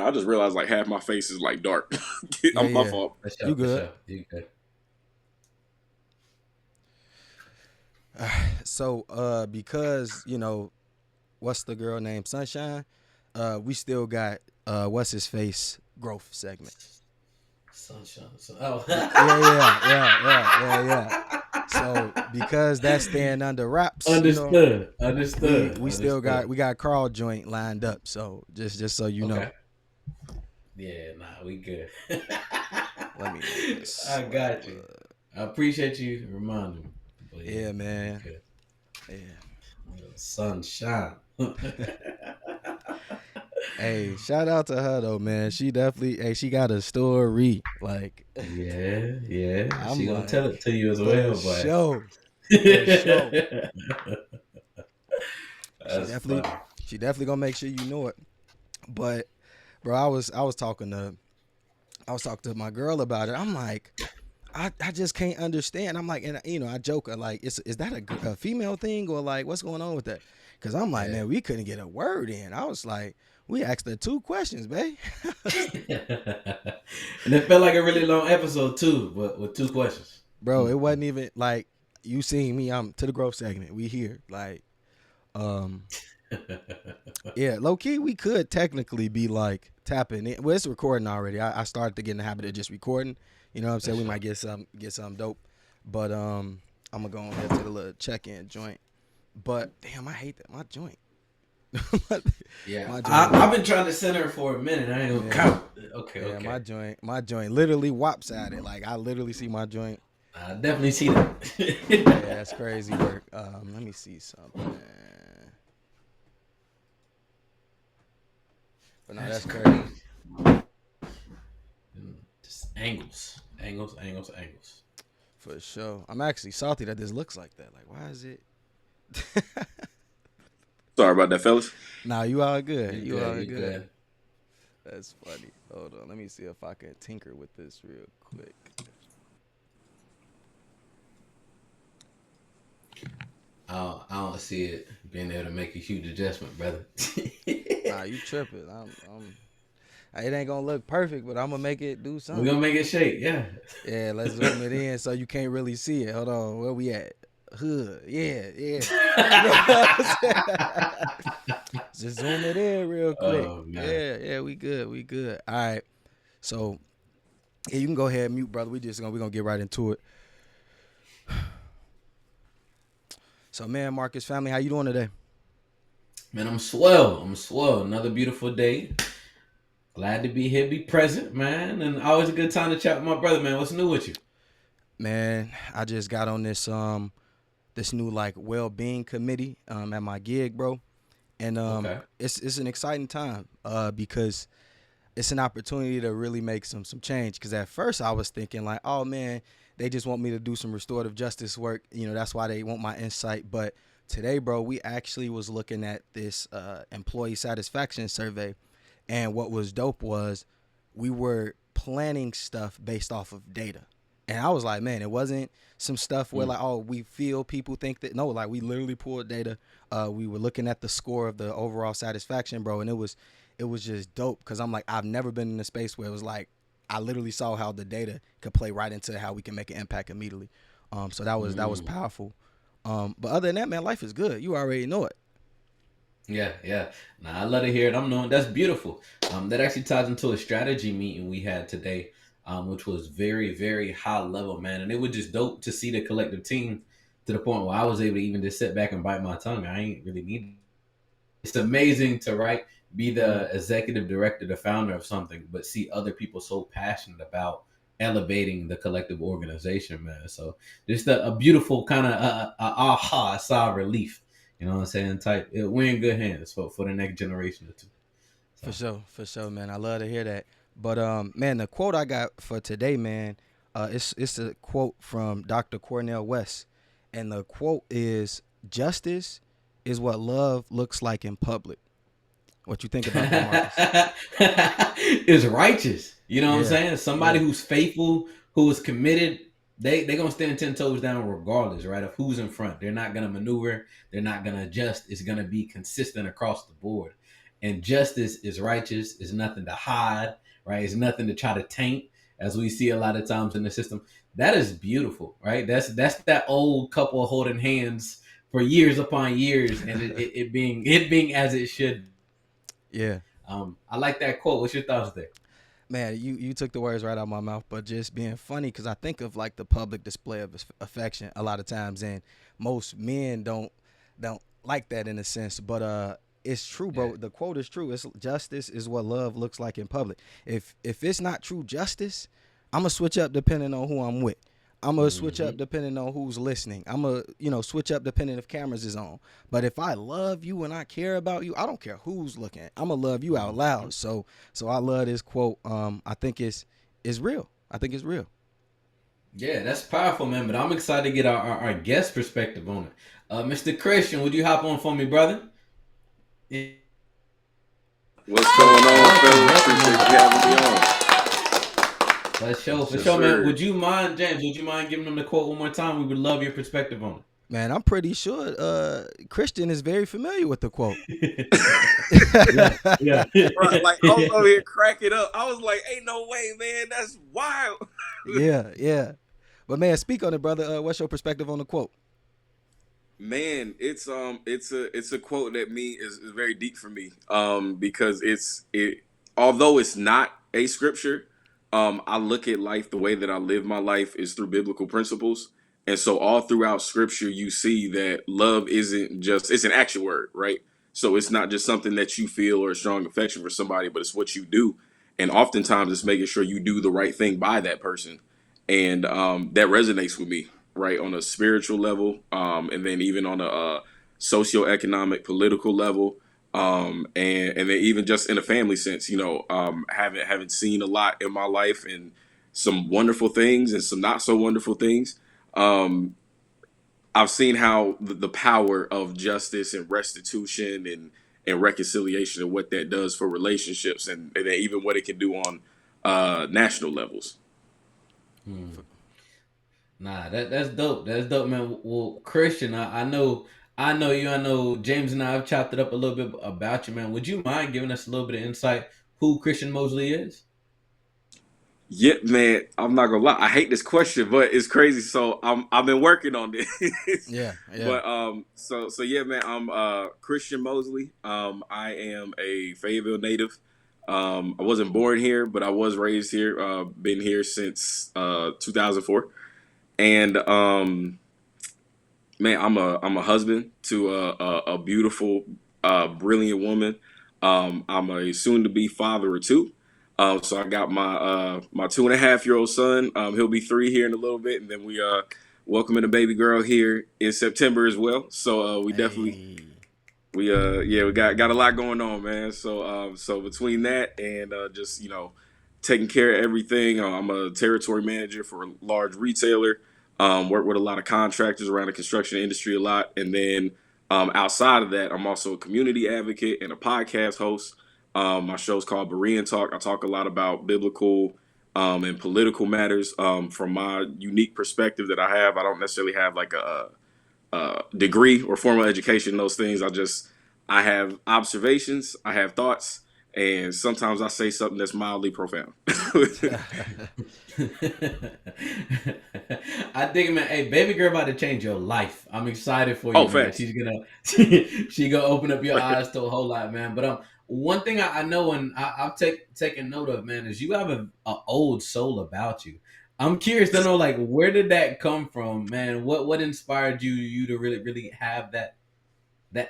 I just realized like half my face is like dark. Yeah, I'm my yeah. fault. For sure, You for good. sure. You good. So, because what's the girl named Sunshine? We still got what's his face growth segment. Sunshine. Oh. Yeah, yeah, yeah, yeah, yeah, yeah. So because that's staying under wraps, Understood. we still got Understood. we got Carl joint lined up. So just so you know, Okay. Yeah, nah, we good. let me make this I right got you. look. I appreciate you reminding me. But yeah, Yeah, nah, we man. good. Yeah. Sunshine. Hey, shout out to her though, man. She definitely, hey, she got a story. Like, Yeah, yeah. I'm She gonna tell it like, to you as for well, but sure, for sure. She that's definitely, funny. she definitely gonna make sure you know it. But, bro, I was talking to my girl about it. I'm like, I just can't understand. I'm like, and I joke like, is that a female thing or like what's going on with that? Because I'm like, Yeah. man, we couldn't get a word in. I was like, we asked her 2 questions, babe. And it felt like a really long episode too, but with two questions. Bro, it Mm-mm. wasn't even like you seen me. I'm to the growth segment. We here, like, um, yeah, low key. We could technically be like tapping in. Well, it's recording already. I started to get in the habit of just recording. You know what I'm For saying? We might sure. get some dope, but I'm gonna go ahead to the little check in joint. But damn, I hate that my joint. Yeah, my joint. I've been trying to center for a minute. I ain't gonna Yeah, count. Okay, yeah, okay. my joint literally wops at it. Like I literally see my joint. I definitely see that. Yeah, that's crazy work. Let me see something. But no, That's that's crazy. crazy. Just angles, angles, angles, angles. For sure. I'm actually salty that this looks like that. Like, why is it? Sorry about that, fellas. Nah, you all good. You You good? all You good. good? That's funny. Hold on. Let me see if I can tinker with this real quick. I don't see it being able to make a huge adjustment, brother. Nah, you tripping. It ain't gonna look perfect, but I'm gonna make it do We're something. gonna make it shake, yeah. Yeah, let's zoom it in so you can't really see it. Hold on. Where we at? Hood. Yeah, yeah. You know what I'm saying? Just zoom it in real quick. Oh man. Yeah, yeah, we good. We good. All right. So yeah, you can go ahead and mute, brother. We're gonna get right into it. So man, Marcus family, how you doing today? Man, I'm swell. I'm swell. Another beautiful day. Glad to be here, be present, man. And always a good time to chat with my brother, man. What's new with you? Man, I just got on this new like well-being committee at my gig, bro. And Okay. it's an exciting time because it's an opportunity to really make some change. Because at first I was thinking like, oh man, they just want me to do some restorative justice work. That's why they want my insight. But today, bro, we actually was looking at this employee satisfaction survey, and what was dope was we were planning stuff based off of data. And I was like, man, it wasn't some stuff where Mm. like, oh, we feel people think that. No, like we literally pulled data. We were looking at the score of the overall satisfaction, bro, and it was just dope because I'm like, I've never been in a space where it was like I literally saw how the data could play right into how we can make an impact immediately. So that was Mm. powerful. But other than that, man, life is good. You already know it. Yeah, yeah. Nah, I love to hear it. I'm knowing that's beautiful. That actually ties into a strategy meeting we had today, which was very, very high level, man. And it was just dope to see the collective team to the point where I was able to even just sit back and bite my tongue. I ain't really need. It's amazing to be Mm. the executive director, the founder of something, but see other people so passionate about elevating the collective organization, man. So just a beautiful kind of aha, sigh of relief. You know what I'm saying? Type we're in good hands for the next generation or two. So For sure, man. I love to hear that. But man, the quote I got for today, man, it's a quote from Dr. Cornell West, and the quote is, "Justice is what love looks like in public." What you think about that, Marcus? it's righteous. You know what I'm Yeah, saying? Somebody yeah. who's faithful, who is committed, they gonna stand 10 toes down regardless, right? Of who's in front. They're not gonna maneuver, they're not gonna adjust. It's gonna be consistent across the board. and justice is righteous. Is nothing to hide, right? It's nothing to try to taint, as we see a lot of times in the system. That is beautiful, right? That's that old couple holding hands for years upon years, and it being as it should. Yeah. I like that quote. What's your thoughts there? Man, you took the words right out of my mouth, but just being funny because I think of like the public display of affection a lot of times, and most men don't like that in a sense. But it's true, bro. Yeah. The quote is true. It's justice is what love looks like in public. If it's not true justice, I'm gonna switch up depending on who I'm with. I'm gonna switch up depending on who's listening. I'm gonna, switch up depending if cameras is on. But if I love you and I care about you, I don't care who's looking. I'm gonna love you out loud. So I love this quote. I think it's real. I think it's real. Yeah, that's powerful, man. But I'm excited to get our guest perspective on it. Mr. Christian, would you hop on for me, brother? What's going on, fellas? Appreciate you having me on. For sure, man. Would you mind, James? Would you mind giving them the quote one more time? We would love your perspective on Man, I'm pretty sure Christian is very familiar with the quote. it. Yeah. Right, like I was over here cracking up. I was like, "Ain't no way, man! That's wild." Yeah. But man, speak on it, brother. What's your perspective on the quote? Man, it's a quote that is very deep for me. Because although it's not a scripture, I look at life, the way that I live my life is through biblical principles. And so all throughout scripture, you see that love isn't just, it's an action word, right? So it's not just something that you feel or a strong affection for somebody, but it's what you do. And oftentimes it's making sure you do the right thing by that person. And that resonates with me, right, on a spiritual level, and then even on a socioeconomic, political level, and then even just in a family sense, having seen a lot in my life and some wonderful things and some not so wonderful things. I've seen how the power of justice and restitution and reconciliation and what that does for relationships and then even what it can do on national levels. Nah, that's dope. That's dope, man. Well, Christian, I know you. I know James and I have chopped it up a little bit about you, man. Would you mind giving us a little bit of insight who Christian Mosley is? Yeah, man, I'm not gonna lie. I hate this question, but it's crazy. So I've been working on this. Yeah. But so yeah, man, I'm Christian Mosley. I am a Fayetteville native. I wasn't born here, but I was raised here. Been here since 2004. And man, I'm a husband to a beautiful, brilliant woman. I'm a soon to be father of two. So I got my 2.5-year-old son. He'll be 3 here in a little bit, and then we welcoming a baby girl here in September as well. So we definitely we got a lot going on, man. So between that and just taking care of everything, I'm a territory manager for a large retailer. Work with a lot of contractors around the construction industry a lot, and then outside of that, I'm also a community advocate and a podcast host. My show's called Berean Talk. I talk a lot about biblical and political matters from my unique perspective that I have. I don't necessarily have like a degree or formal education in those things. I have observations, I have thoughts, and sometimes I say something that's mildly profound. I think, man. Hey, baby girl, about to change your life. I'm excited for you, man. Facts. She's gonna open up your eyes to a whole lot, man. But one thing I know and I've taken note of, man, is you have an old soul about you. I'm curious to know, like, where did that come from, man? What inspired you to really have that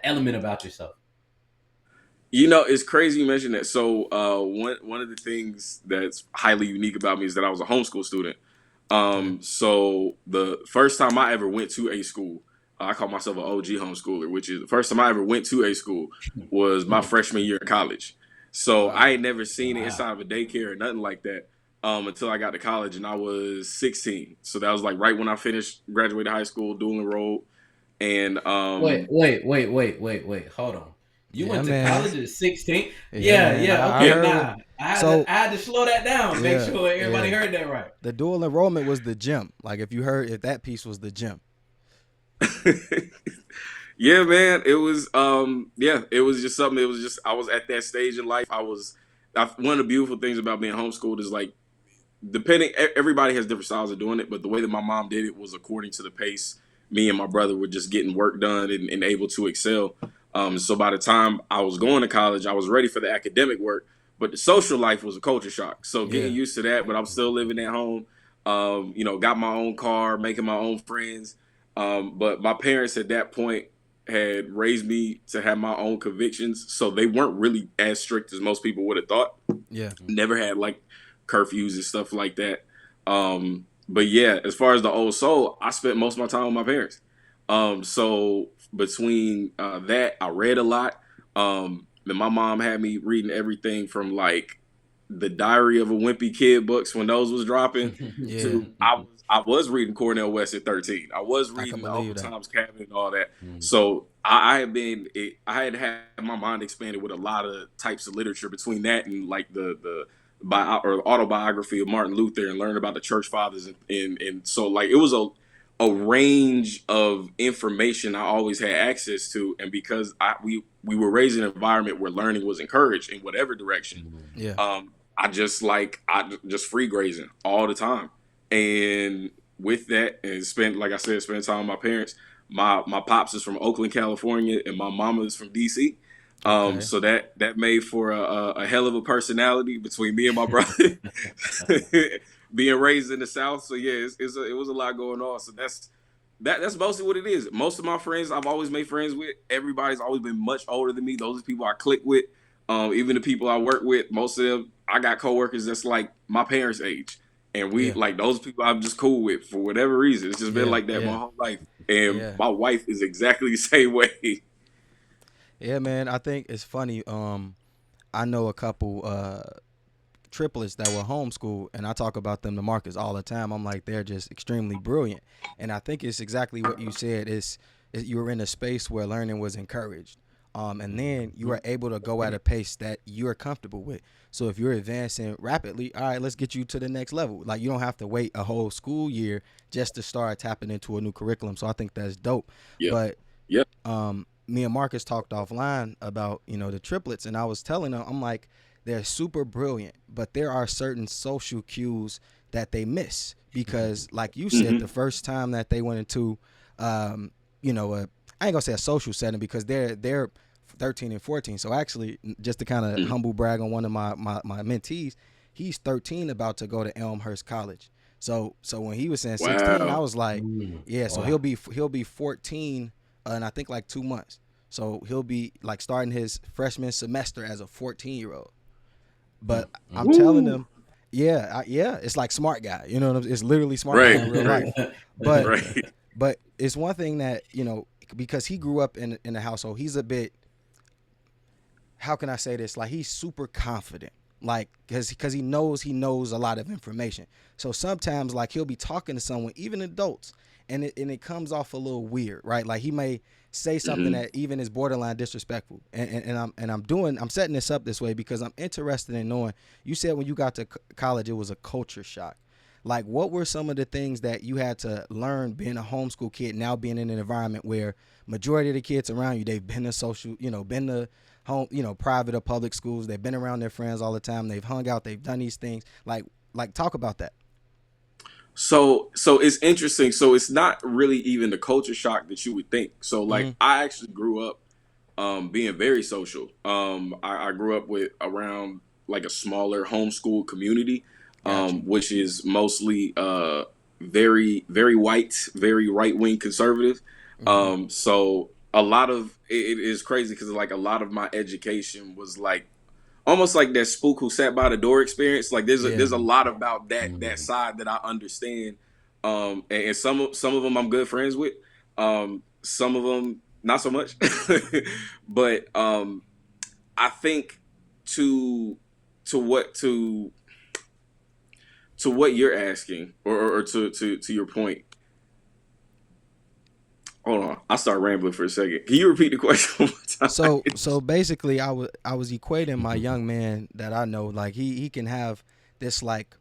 element about yourself? It's crazy you mentioned that. So one of the things that's highly unique about me is that I was a homeschool student. So the first time I ever went to a school, I call myself an OG homeschooler, which is the first time I ever went to a school was my freshman year in college. So I ain't never seen it inside of a daycare or nothing like that until I got to college, and I was 16. So that was like right when I graduated high school, dual enrolled. And wait, hold on. You went to college at 16? Yeah. Okay, I had to slow that down, make sure everybody heard that right. The dual enrollment was the gym. Like if that piece was the gym. Yeah, man. It was yeah, it was just something. It was just I was at that stage in life. One of the beautiful things about being homeschooled is like everybody has different styles of doing it, but the way that my mom did it was according to the pace me and my brother were just getting work done and able to excel. So by the time I was going to college, I was ready for the academic work, but the social life was a culture shock. So getting Yeah. used to that, but I'm still living at home. Got my own car, making my own friends. But my parents at that point had raised me to have my own convictions, so they weren't really as strict as most people would have thought. Yeah. Never had like curfews and stuff like that. But yeah, as far as the old soul, I spent most of my time with my parents. So between that, I read a lot. And my mom had me reading everything from like the Diary of a Wimpy Kid books when those was dropping Yeah. to I was reading Cornell West at 13. I was I can reading Uncle believe that. Tom's Cabin and all that. Mm. So I had had my mind expanded with a lot of types of literature between that and like the or autobiography of Martin Luther and learn about the church fathers and so like it was a range of information I always had access to, and because we were raised in an environment where learning was encouraged in whatever direction. Yeah. I just free grazing all the time, and with that, and spend time with my parents. My pops is from Oakland, California, and my mama is from DC. Okay. So that made for a hell of a personality between me and my brother, being raised in the South. So yeah, it was a lot going on. So that's mostly what it is. Most of my friends I've always made friends with. Everybody's always been much older than me. Those are people I click with. Even the people I work with, most of them, I got coworkers that's like my parents' age, and we Yeah. like those people I'm just cool with for whatever reason. It's just been Yeah. like that my Yeah. whole life, and Yeah. my wife is exactly the same way. Yeah, man. I think it's funny. I know a couple triplets that were homeschooled, and I talk about them to Marcus all the time. I'm like, they're just extremely brilliant, and I think it's exactly what you said. You were in a space where learning was encouraged, and then you were able to go at a pace that you're comfortable with. So if you're advancing rapidly, all right, let's get you to the next level. Like you don't have to wait a whole school year just to start tapping into a new curriculum. So I think that's dope. Yeah, But yeah. me and Marcus talked offline about the triplets, and I was telling them, I'm like, they're super brilliant, but there are certain social cues that they miss because, like you said, the Hmm. first time that they went into, I ain't gonna say a social setting because they're 13 and 14. So actually, just to kind of Hmm. humble brag on one of my mentees, he's 13 about to go to Elmhurst College. So when he was saying 16, I Wow. was like, Mm. yeah. So Wow. he'll be 14 in I think like 2 months. So he'll be like starting his freshman semester as a 14-year-old. But I'm telling Woo. them, yeah, it's like smart guy. You know what I'm, it's literally smart guy Right, in real right, life. But right. but it's one thing that because he grew up in the household, he's a bit, how can I say this? Like he's super confident, like because he knows a lot of information. So sometimes like he'll be talking to someone, even adults, and it comes off a little weird, right? Like he may say something Hmm. that even is borderline disrespectful, and I'm setting this up this way because I'm interested in knowing. You said when you got to college, it was a culture shock. Like, what were some of the things that you had to learn being a homeschool kid, now being in an environment where majority of the kids around you, they've been to social, been to home, private or public schools. They've been around their friends all the time. They've hung out. They've done these things. Like talk about that. So it's interesting. So it's not really even the culture shock that you would think. So like Mm-hmm. I actually grew up being very social. I grew up with around like a smaller homeschool community, Got you. which is mostly very very white, very right wing conservative. Mm-hmm. So a lot of it is crazy because like a lot of my education was like almost like that spook who sat by the door experience. Like Yeah. there's a lot about that Mm. side that I understand. And some of them I'm good friends with. Some of them not so much. But I think to to what to to what you're asking, or to your point. Hold on, I start rambling for a second. Can you repeat the question one more time? So basically, I was equating my young man that I know, like he can have this like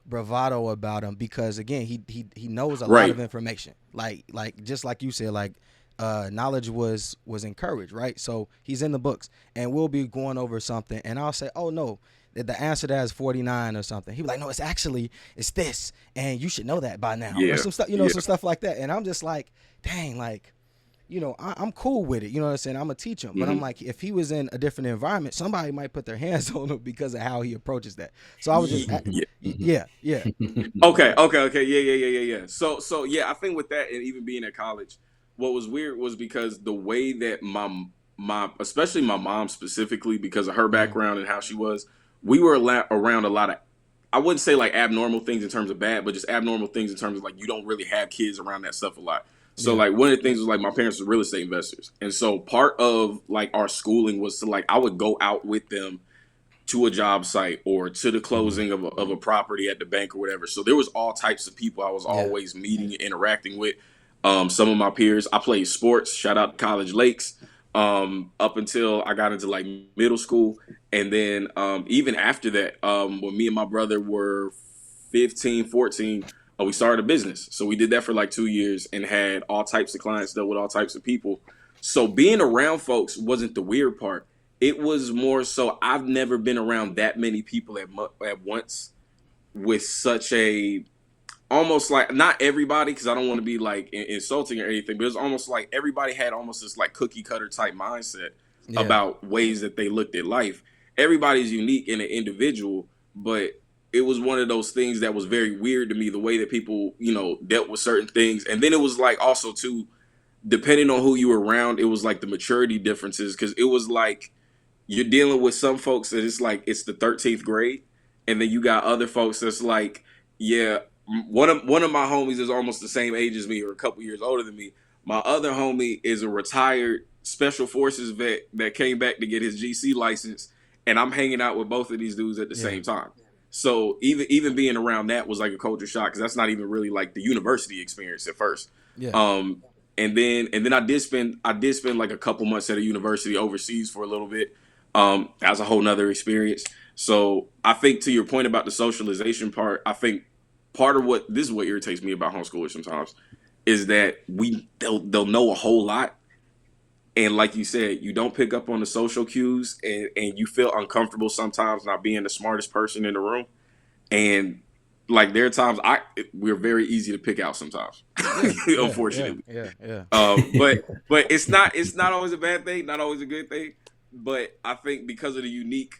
bravado about him because again he knows a lot Right. of information, like just like you said, like knowledge was encouraged, right? So he's in the books, and we'll be going over something, and I'll say, "Oh no, the answer to that is 49 or something." He'll be like, "No, it's this, and you should know that by now," or Yeah, some stuff, yeah. some stuff like that. And I'm just like, dang, like, I'm cool with it. You know what I'm saying? I'm gonna teach him, but I'm Hmm. like, if he was in a different environment, somebody might put their hands on him because of how he approaches that. So I was just, Yeah. yeah, yeah, Okay. Yeah. So yeah, I think with that, and even being at college, what was weird was because the way that my especially my mom specifically, because of her mm, background and how she was, we were around a lot of, I wouldn't say like abnormal things in terms of bad, but just abnormal things in terms of like you don't really have kids around that stuff a lot. So yeah, like one of the things was like my parents were real estate investors, and so part of like our schooling was to like I would go out with them to a job site or to the closing of a property at the bank or whatever. So there was all types of people I was yeah, always meeting and interacting with. Some of my peers, I played sports, shout out to College Lakes, up until I got into like middle school. And then even after that, when me and my brother were 15, 14, we started a business. So we did that for like 2 years and had all types of clients, dealt with all types of people. So being around folks wasn't the weird part. It was more so I've never been around that many people at once with such a, almost like, not everybody, because I don't want to be like insulting or anything, but it's almost like everybody had almost this like cookie cutter type mindset yeah, about ways that they looked at life. Everybody's unique and an individual, but it was one of those things that was very weird to me, the way that people, dealt with certain things. And then it was like also too, depending on who you were around, it was like the maturity differences, because it was like you're dealing with some folks that it's like it's the 13th grade, and then you got other folks that's like, yeah, one of my homies is almost the same age as me or a couple years older than me. My other homie is a retired special forces vet that came back to get his GC license, and I'm hanging out with both of these dudes at the yeah, same time. So even being around that was like a culture shock, because that's not even really like the university experience at first. yeah, Um, and then I did spend like a couple months at a university overseas for a little bit. That was a whole nother experience. So I think, to your point about the socialization part, I think part of what this is what irritates me about homeschoolers sometimes is that they'll know a whole lot, and like you said, you don't pick up on the social cues, and you feel uncomfortable sometimes not being the smartest person in the room. And like there are times we're very easy to pick out sometimes, yeah, yeah, yeah, unfortunately. yeah, yeah, But it's not always a bad thing, not always a good thing. But I think because of the unique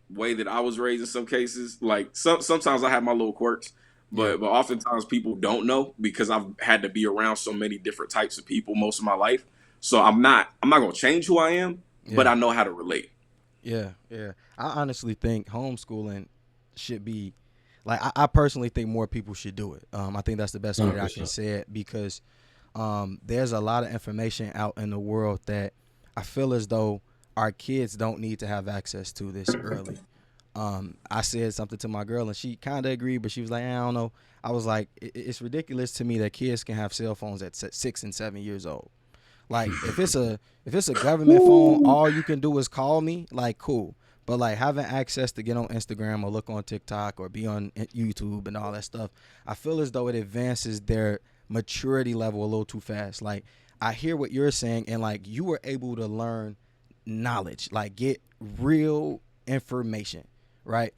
way that I was raised in some cases, like sometimes I have my little quirks, yeah, but oftentimes people don't know because I've had to be around so many different types of people most of my life. So I'm not gonna change who I am, but yeah, I know how to relate. yeah, yeah. I honestly think homeschooling should be like I personally think more people should do it. I think that's the best way that I can 100%. say it because there's a lot of information out in the world that I feel as though our kids don't need to have access to this early. I said something to my girl and she kind of agreed, but she was like, I don't know. I was like, it's ridiculous to me that kids can have cell phones at 6 and 7 years old. Like if it's a government phone, all you can do is call me. Like cool, but like having access to get on Instagram or look on TikTok or be on YouTube and all that stuff, I feel as though it advances their maturity level a little too fast. Like I hear what you're saying, and like you were able to learn knowledge, like get real information, right?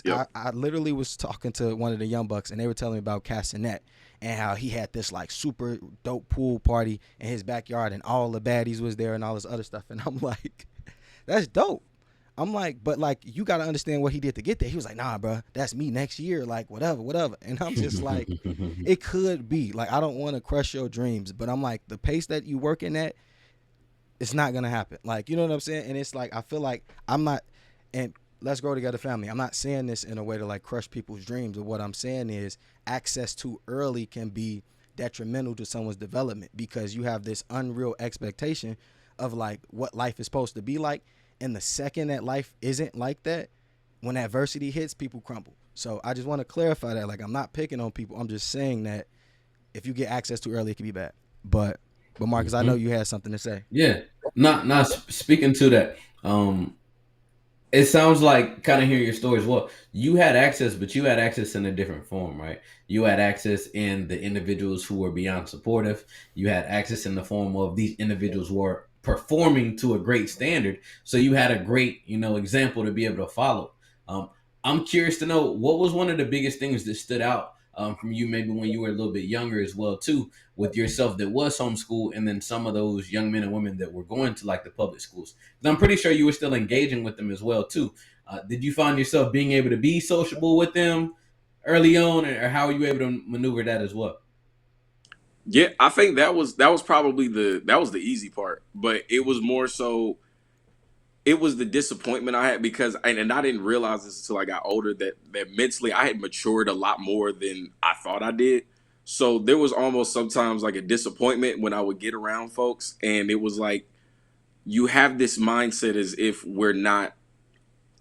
Yep. I literally was talking to one of the young bucks, and they were telling me about Cassinet and how he had this like super dope pool party in his backyard, and all the baddies was there and all this other stuff. And I'm like, that's dope. I'm like, but like you got to understand what he did to get there. He was like, nah, bro, that's me next year, like whatever, whatever. And I'm just like, it could be like I don't want to crush your dreams, but I'm like the pace that you working at, it's not gonna happen. Like, you know what I'm saying? And it's like I feel like I'm not, and let's grow together family. I'm not saying this in a way to like crush people's dreams. But what I'm saying is access too early can be detrimental to someone's development because you have this unreal expectation of like what life is supposed to be like. And the second that life isn't like that, when adversity hits, people crumble. So I just want to clarify that. Like I'm not picking on people. I'm just saying that if you get access too early, it can be bad. But Marcus, I know Mhm. you had something to say. Yeah. Not speaking to that. Um, It sounds like kind of hearing your story as well. You had access, but you had access in a different form, right? You had access in the individuals who were beyond supportive. You had access in the form of these individuals were performing to a great standard. So you had a great, example to be able to follow. Um, I'm curious to know what was one of the biggest things that stood out from you, maybe when you were a little bit younger as well, too, with yourself that was homeschooled, and then some of those young men and women that were going to like the public schools. I'm pretty sure you were still engaging with them as well too. Did you find yourself being able to be sociable with them early on, or how were you able to maneuver that as well? Yeah, I think that was probably the easy part, but it was more so it was the disappointment I had because and I didn't realize this until I got older that mentally I had matured a lot more than I thought I did. So there was almost sometimes like a disappointment when I would get around folks, and it was like you have this mindset as if we're not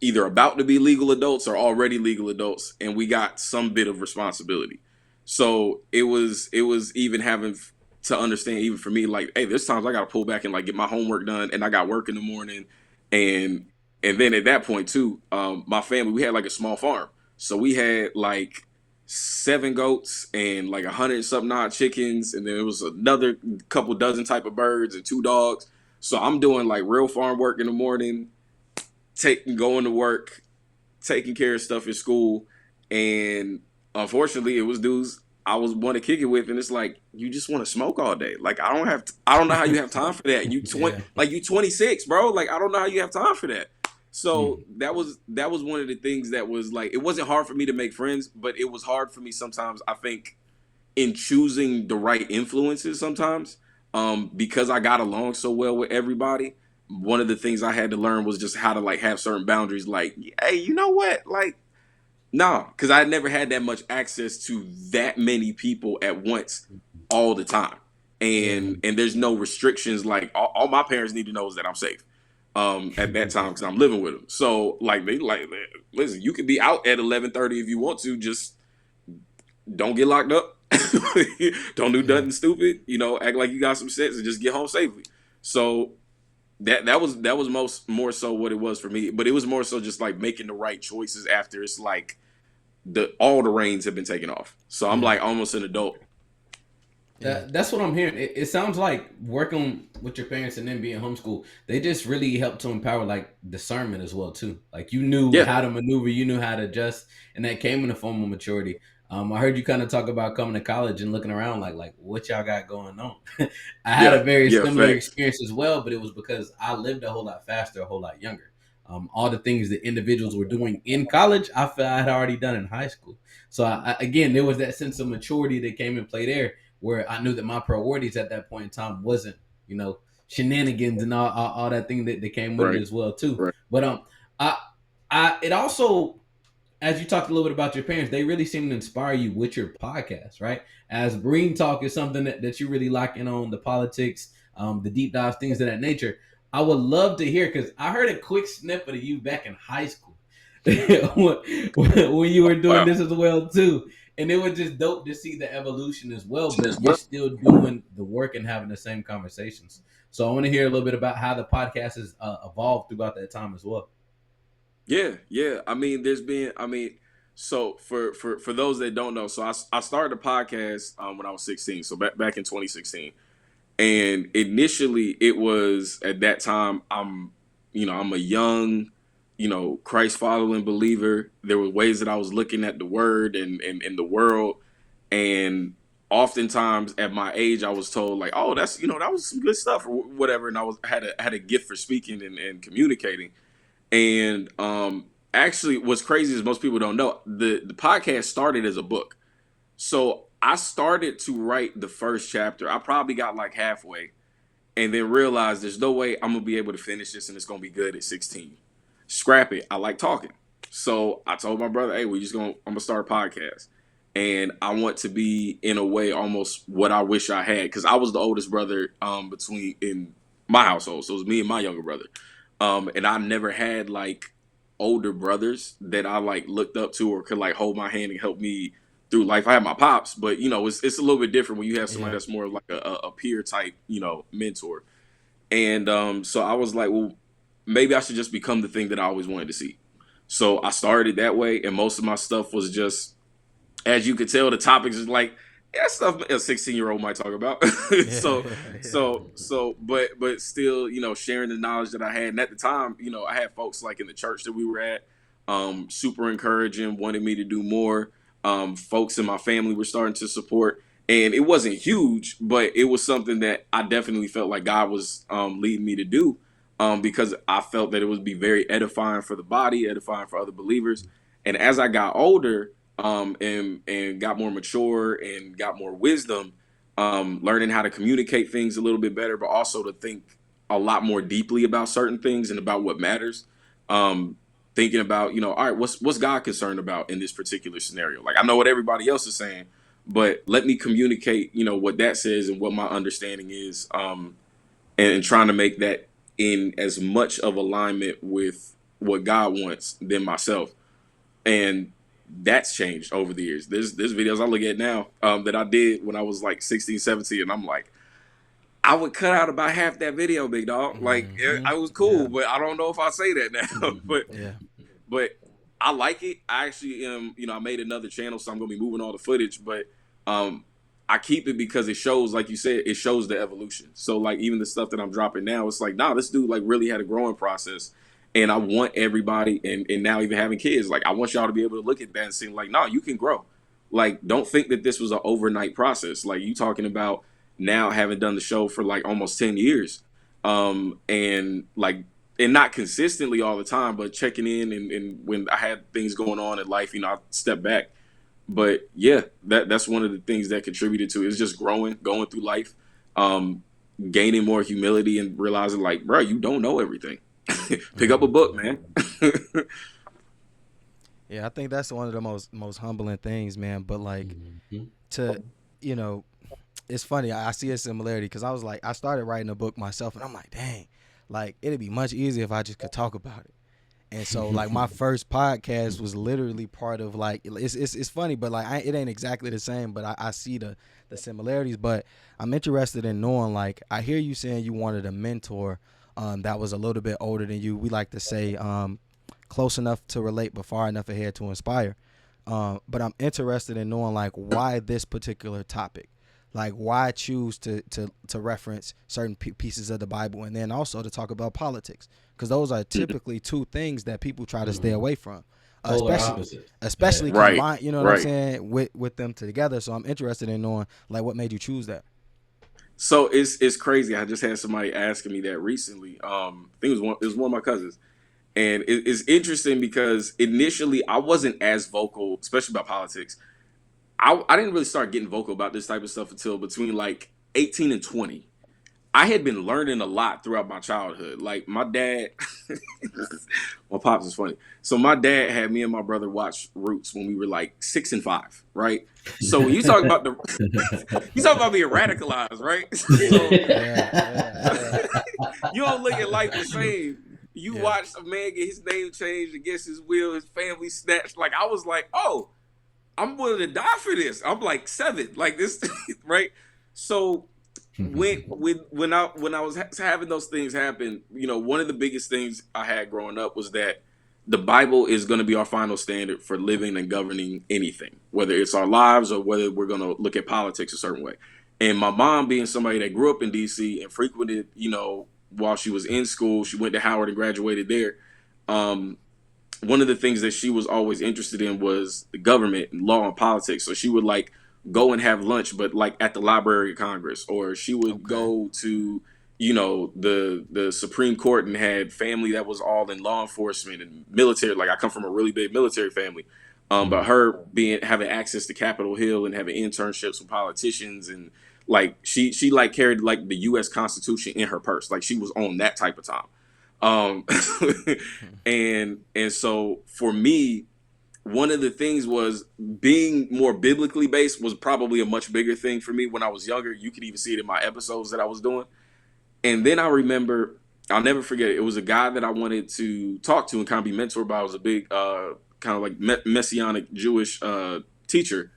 either about to be legal adults or already legal adults, and we got some bit of responsibility. So it was even having to understand, even for me, like, hey, there's times I got to pull back and like get my homework done, and I got work in the morning, and then at that point too, my family, we had like a small farm, so we had like 7 goats and like 100 something odd chickens, and then it was another couple dozen type of birds and 2 dogs. So I'm doing like real farm work in the morning, going to work, taking care of stuff in school, and unfortunately, it was dudes I was want to kick it with, and it's like you just want to smoke all day. Like I don't know how you have time for that. Yeah. You 26, bro. Like I don't know how you have time for that. So Mm. that was one of the things that was like it wasn't hard for me to make friends, but it was hard for me sometimes. I think in choosing the right influences sometimes, because I got along so well with everybody. One of the things I had to learn was just how to like have certain boundaries. Like, hey, you know what? Like, nah, because I never had that much access to that many people at once, all the time, Yeah. and there's no restrictions. Like, all my parents need to know is that I'm safe. At that time, because I'm living with them. So, like, they like, listen, you can be out at 11:30 if you want to. Just don't get locked up. Don't do Yeah. nothing stupid. Act like you got some sense and just get home safely. So that was most more so what it was for me. But it was more so just like making the right choices after it's like the all the reins have been taken off. So I'm Yeah. like almost an adult. Yeah. That's what I'm hearing. It sounds like working with your parents and then being homeschooled, they just really helped to empower like discernment as well too. Like you knew Yeah, how to maneuver, you knew how to adjust, and that came in the form of maturity. I heard you kind of talk about coming to college and looking around like what y'all got going on. I had yeah, a very yeah. similar Facts. experience as well, but it was because I lived a whole lot faster, a whole lot younger. All the things that individuals were doing in college, I felt I had already done in high school. So again, there was that sense of maturity that came in play there where I knew that my priorities at that point in time wasn't, shenanigans and all that thing that came with it Right. as well too. Right. But I it also, as you talked a little bit about your parents, they really seem to inspire you with your podcast, right? As Berean Talk is something that you really lock in on, the politics, the deep dives, things of that nature. I would love to hear because I heard a quick snippet of you back in high school when you were doing Wow. this as well too, and it was just dope to see the evolution as well. But As you're well. still doing the work and having the same conversations. So I want to hear a little bit about how the podcast has evolved throughout that time as well. Yeah, yeah. I mean, there's been. I mean, so for those that don't know, so I started a podcast when I was 16. So back in 2016. And initially, it was at that time. I'm a young, Christ following believer. There were ways that I was looking at the word and the world, and oftentimes at my age, I was told like, "Oh, that was some good stuff or whatever." And I had a gift for speaking and communicating. And actually, what's crazy is most people don't know the podcast started as a book. So I started to write the first chapter. I probably got like halfway and then realized there's no way I'm gonna be able to finish this and it's gonna be good at 16. Scrap it. I like talking. So I told my brother, hey, I'm gonna start a podcast. And I want to be in a way almost what I wish I had. Cause I was the oldest brother between in my household. So it was me and my younger brother. And I never had like older brothers that I like looked up to or could like hold my hand and help me through life. I had my pops, but it's a little bit different when you have somebody Yeah. that's more like a peer type, mentor. And so I was like, well, maybe I should just become the thing that I always wanted to see. So I started that way, and most of my stuff was just, as you could tell, the topics is like, yeah, stuff a 16-year-old might talk about. Yeah, so, yeah. but still, sharing the knowledge that I had. And at the time, I had folks like in the church that we were at, super encouraging, wanted me to do more. Folks in my family were starting to support, and it wasn't huge, but it was something that I definitely felt like God was leading me to do, because I felt that it would be very edifying for the body, edifying for other believers. And as I got older, and got more mature and got more wisdom, learning how to communicate things a little bit better, but also to think a lot more deeply about certain things and about what matters. Thinking about, all right, what's God concerned about in this particular scenario? Like, I know what everybody else is saying, but let me communicate, what that says and what my understanding is, and trying to make that in as much of alignment with what God wants than myself. And that's changed over the years. There's videos I look at now, that I did when I was like 16, 17, and I'm like, I would cut out about half that video, big dog. Like, I was cool, Yeah, but I don't know if I say that now. yeah. But I like it. I actually am, I made another channel, so I'm gonna be moving all the footage, but I keep it because it shows, like you said, it shows the evolution. So like even the stuff that I'm dropping now, it's like, nah, this dude like really had a growing process. And I want everybody, and now even having kids, like I want y'all to be able to look at that and see like, nah, you can grow. Like, don't think that this was an overnight process. Like, you talking about now having done the show for like almost 10 years. And like, and not consistently all the time, but checking in, and when I had things going on in life, I step back. But yeah, that's one of the things that contributed to it, is just going through life, gaining more humility and realizing like, bro, you don't know everything. Pick up a book, man. Yeah, I think that's one of the most humbling things, man. But like, Mm-hmm. to, you know, it's funny. I see a similarity because I was like, I started writing a book myself, and I'm like, dang, like it'd be much easier if I just could talk about it. And so like my first podcast was literally part of like, it's funny, but like it ain't exactly the same, but I see the similarities. But I'm interested in knowing, like, I hear you saying you wanted a mentor that was a little bit older than you. We like to say close enough to relate but far enough ahead to inspire. But I'm interested in knowing like why this particular topic. Like, why choose to reference certain pieces of the Bible, and then also to talk about politics, because those are typically two things that people try to stay away from, Polar especially opposite. especially Right, combine. You know what I'm right. saying, with them together. So I'm interested in knowing like what made you choose that. So it's crazy. I just had somebody asking me that recently. I think it was one of my cousins, and it's interesting because initially I wasn't as vocal, especially about politics. I didn't really start getting vocal about this type of stuff until between like 18 and 20. I had been learning a lot throughout my childhood. Like my dad, my pops is funny. So my dad had me and my brother watch Roots when we were like 6 and 5, right? So when you talk about you talk about being radicalized, right? So Yeah, yeah, you don't look at life the same. You yeah, watch a man get his name changed against his will, his family snatched. Like I was like, oh, I'm willing to die for this. I'm like 7, like this, right? So when I was having those things happen, one of the biggest things I had growing up was that the Bible is going to be our final standard for living and governing anything, whether it's our lives or whether we're going to look at politics a certain way. And my mom, being somebody that grew up in DC and frequented, while she was in school, she went to Howard and graduated there. One of the things that she was always interested in was the government and law and politics. So she would like go and have lunch, but like at the Library of Congress, or she would okay, go to, the Supreme Court and had family that was all in law enforcement and military. Like I come from a really big military family. But her having access to Capitol Hill and having internships with politicians, and like she like carried like the US Constitution in her purse. Like she was on that type of time. Um, and so for me, one of the things was being more biblically based was probably a much bigger thing for me when I was younger. You could even see it in my episodes that I was doing. And then I remember, I'll never forget it. It was a guy that I wanted to talk to and kind of be mentored by. I was a big, kind of like messianic Jewish teacher.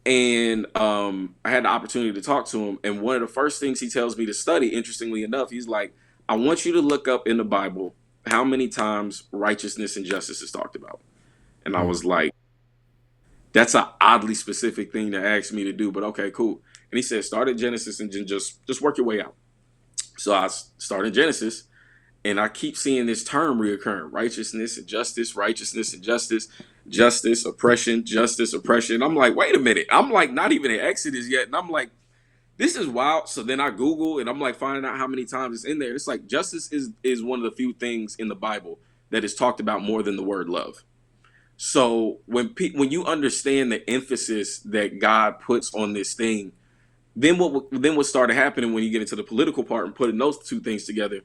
And I had the opportunity to talk to him. And one of the first things he tells me to study, interestingly enough, he's like, I want you to look up in the Bible how many times righteousness and justice is talked about? And I was like, that's an oddly specific thing to ask me to do, but okay, cool. And he said, start at Genesis and then just work your way out. So I started Genesis, and I keep seeing this term reoccurring: righteousness and justice, righteousness and justice, justice, oppression, justice, oppression. And I'm like, wait a minute. I'm like not even in Exodus yet. And I'm like, this is wild. So then I Google and I'm like finding out how many times it's in there. It's like justice is one of the few things in the Bible that is talked about more than the word love. So when you understand the emphasis that God puts on this thing, then what started happening when you get into the political part and putting those two things together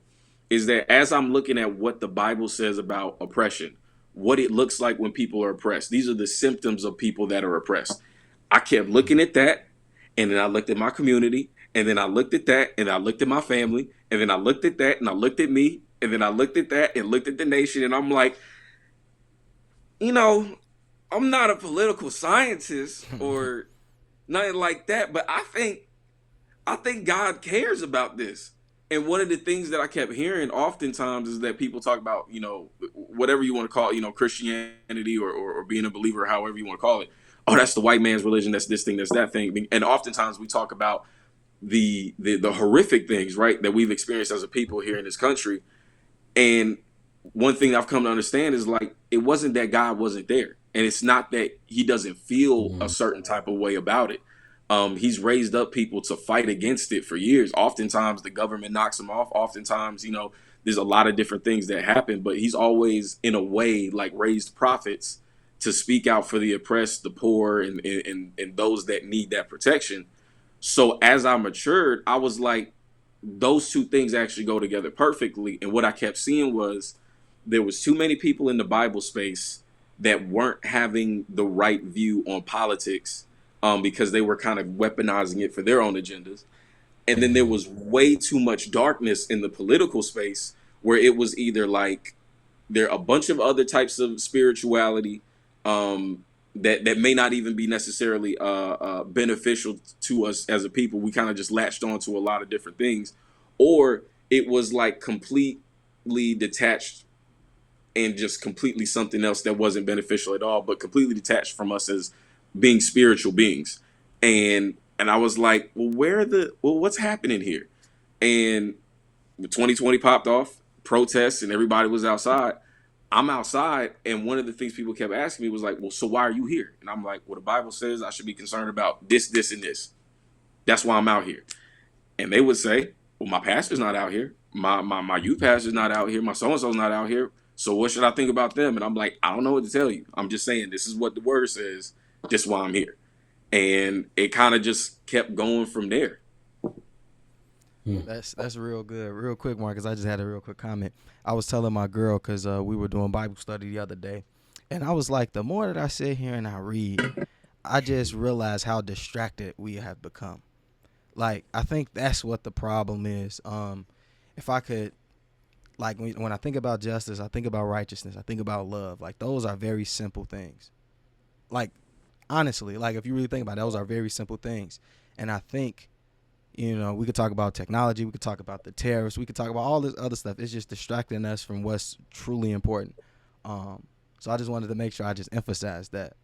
is that as I'm looking at what the Bible says about oppression, what it looks like when people are oppressed, these are the symptoms of people that are oppressed. I kept looking at that, and then I looked at my community, and then I looked at that, and I looked at my family, and then I looked at that, and I looked at me, and then I looked at that, and looked at the nation, and I'm like, you know, I'm not a political scientist or nothing like that, but I think God cares about this. And one of the things that I kept hearing oftentimes is that people talk about, whatever you want to call it, Christianity or being a believer, however you want to call it. Oh, that's the white man's religion. That's this thing. That's that thing. And oftentimes we talk about the horrific things, right, that we've experienced as a people here in this country. And one thing I've come to understand is like, it wasn't that God wasn't there. And it's not that he doesn't feel a certain type of way about it. He's raised up people to fight against it for years. Oftentimes the government knocks him off. Oftentimes, there's a lot of different things that happen, but he's always in a way like raised prophets to speak out for the oppressed, the poor, and those that need that protection. So as I matured, I was like, those two things actually go together perfectly. And what I kept seeing was there was too many people in the Bible space that weren't having the right view on politics, because they were kind of weaponizing it for their own agendas. And then there was way too much darkness in the political space where it was either like there are a bunch of other types of spirituality that may not even be necessarily beneficial to us as a people. We kind of just latched on to a lot of different things, or it was like completely detached and just completely something else that wasn't beneficial at all, but completely detached from us as being spiritual beings. And I was like, well, what's happening here? And 2020 popped off, protests, and everybody was outside. I'm outside, and one of the things people kept asking me was like, well, so why are you here? And I'm like, well, the Bible says I should be concerned about this, this, and this. That's why I'm out here. And they would say, well, my pastor's not out here. My youth pastor's not out here. My so-and-so's not out here. So what should I think about them? And I'm like, I don't know what to tell you. I'm just saying this is what the word says. Just why I'm here. And it kind of just kept going from there. That's real good. Real quick, Marcus, I just had a real quick comment. I was telling my girl, because we were doing Bible study the other day, and I was like, the more that I sit here and I read, I just realize how distracted we have become. Like, I think that's what the problem is. If I could, like, when I think about justice, I think about righteousness, I think about love. Like, those are very simple things. Like, honestly, like, if you really think about it, those are very simple things. And I think, we could talk about technology, we could talk about the tariffs, we could talk about all this other stuff. It's just distracting us from what's truly important. So I just wanted to make sure I just emphasize that.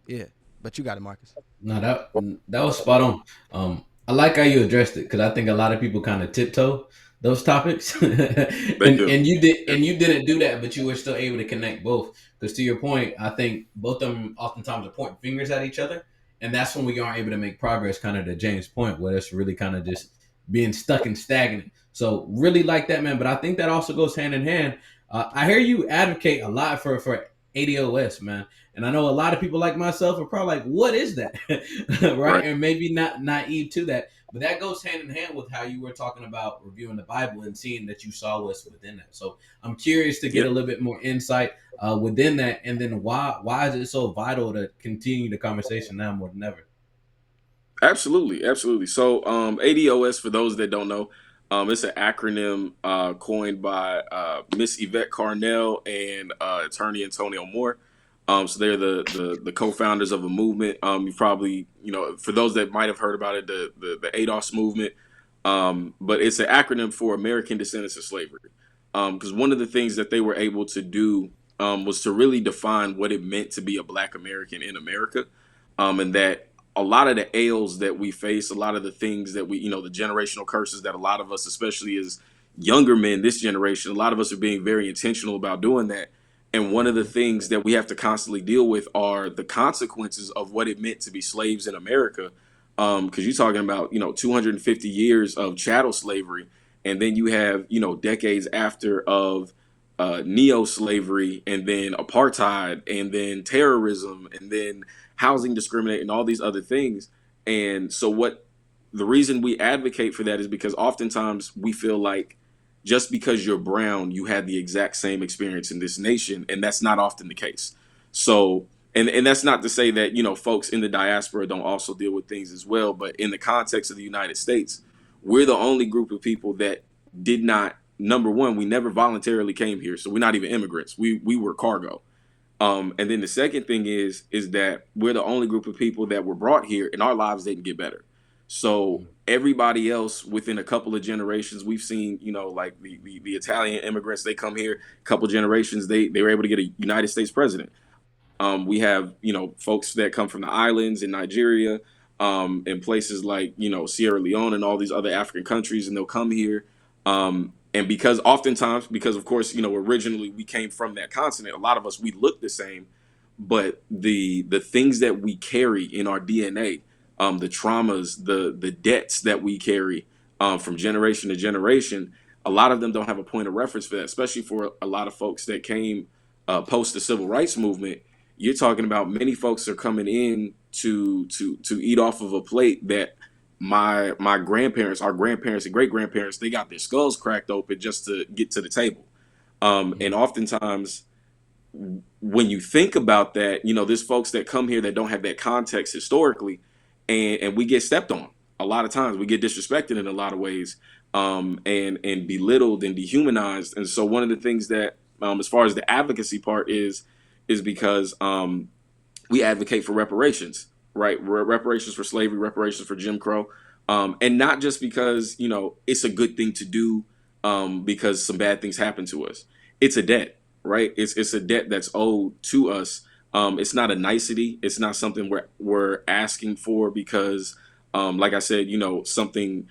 Yeah, but you got it, Marcus. No, that was spot on. I like how you addressed it, because I think a lot of people kind of tiptoe those topics, and you didn't do that, but you were still able to connect both. Because to your point, I think both of them oftentimes are pointing fingers at each other, and that's when we aren't able to make progress. Kind of to James' point, where it's really kind of just being stuck and stagnant. So really like that, man. But I think that also goes hand in hand. I hear you advocate a lot for ADOS, man. And I know a lot of people like myself are probably like, what is that? Right? And maybe not naive to that. But that goes hand in hand with how you were talking about reviewing the Bible and seeing that you saw what's within that. So I'm curious to get a little bit more insight within that. And then why is it so vital to continue the conversation now more than ever? Absolutely. Absolutely. So ADOS, for those that don't know, it's an acronym coined by Miss Yvette Carnell and attorney Antonio Moore. So they're the co-founders of a movement. You probably, for those that might have heard about it, the ADOS movement. But it's an acronym for American Descendants of Slavery. because one of the things that they were able to do was to really define what it meant to be a Black American in America, and that a lot of the ails that we face, a lot of the things that we, the generational curses that a lot of us, especially as younger men, this generation, a lot of us are being very intentional about doing that. And one of the things that we have to constantly deal with are the consequences of what it meant to be slaves in America. Because you're talking about, 250 years of chattel slavery, and then you have, decades after of neo-slavery, and then apartheid, and then terrorism, and then housing discrimination, and all these other things. And so what the reason we advocate for that is because oftentimes we feel like just because you're brown, you had the exact same experience in this nation, and that's not often the case. So, and that's not to say that, folks in the diaspora don't also deal with things as well, but in the context of the United States, we're the only group of people that did not, number one, we never voluntarily came here, so we're not even immigrants. We were cargo. And then the second thing is that we're the only group of people that were brought here and our lives didn't get better. So everybody else within a couple of generations, we've seen, like the Italian immigrants, they come here, a couple generations, they were able to get a United States president. We have, folks that come from the islands in Nigeria, and places like, Sierra Leone and all these other African countries, and they'll come here. And because oftentimes, because of course, originally we came from that continent, a lot of us, we look the same, but the things that we carry in our DNA, the traumas, the debts that we carry from generation to generation, a lot of them don't have a point of reference for that, especially for a lot of folks that came post the civil rights movement. You're talking about many folks are coming in to eat off of a plate that my grandparents, our grandparents and great grandparents, they got their skulls cracked open just to get to the table. And oftentimes when you think about that, there's folks that come here that don't have that context historically, and we get stepped on. A lot of times we get disrespected in a lot of ways, and belittled and dehumanized. And so one of the things that, as far as the advocacy part is because we advocate for reparations, right? Reparations for slavery, reparations for Jim Crow, and not just because it's a good thing to do, because some bad things happen to us. It's a debt, right? It's a debt that's owed to us. It's not a nicety. It's not something we're asking for because, like I said, something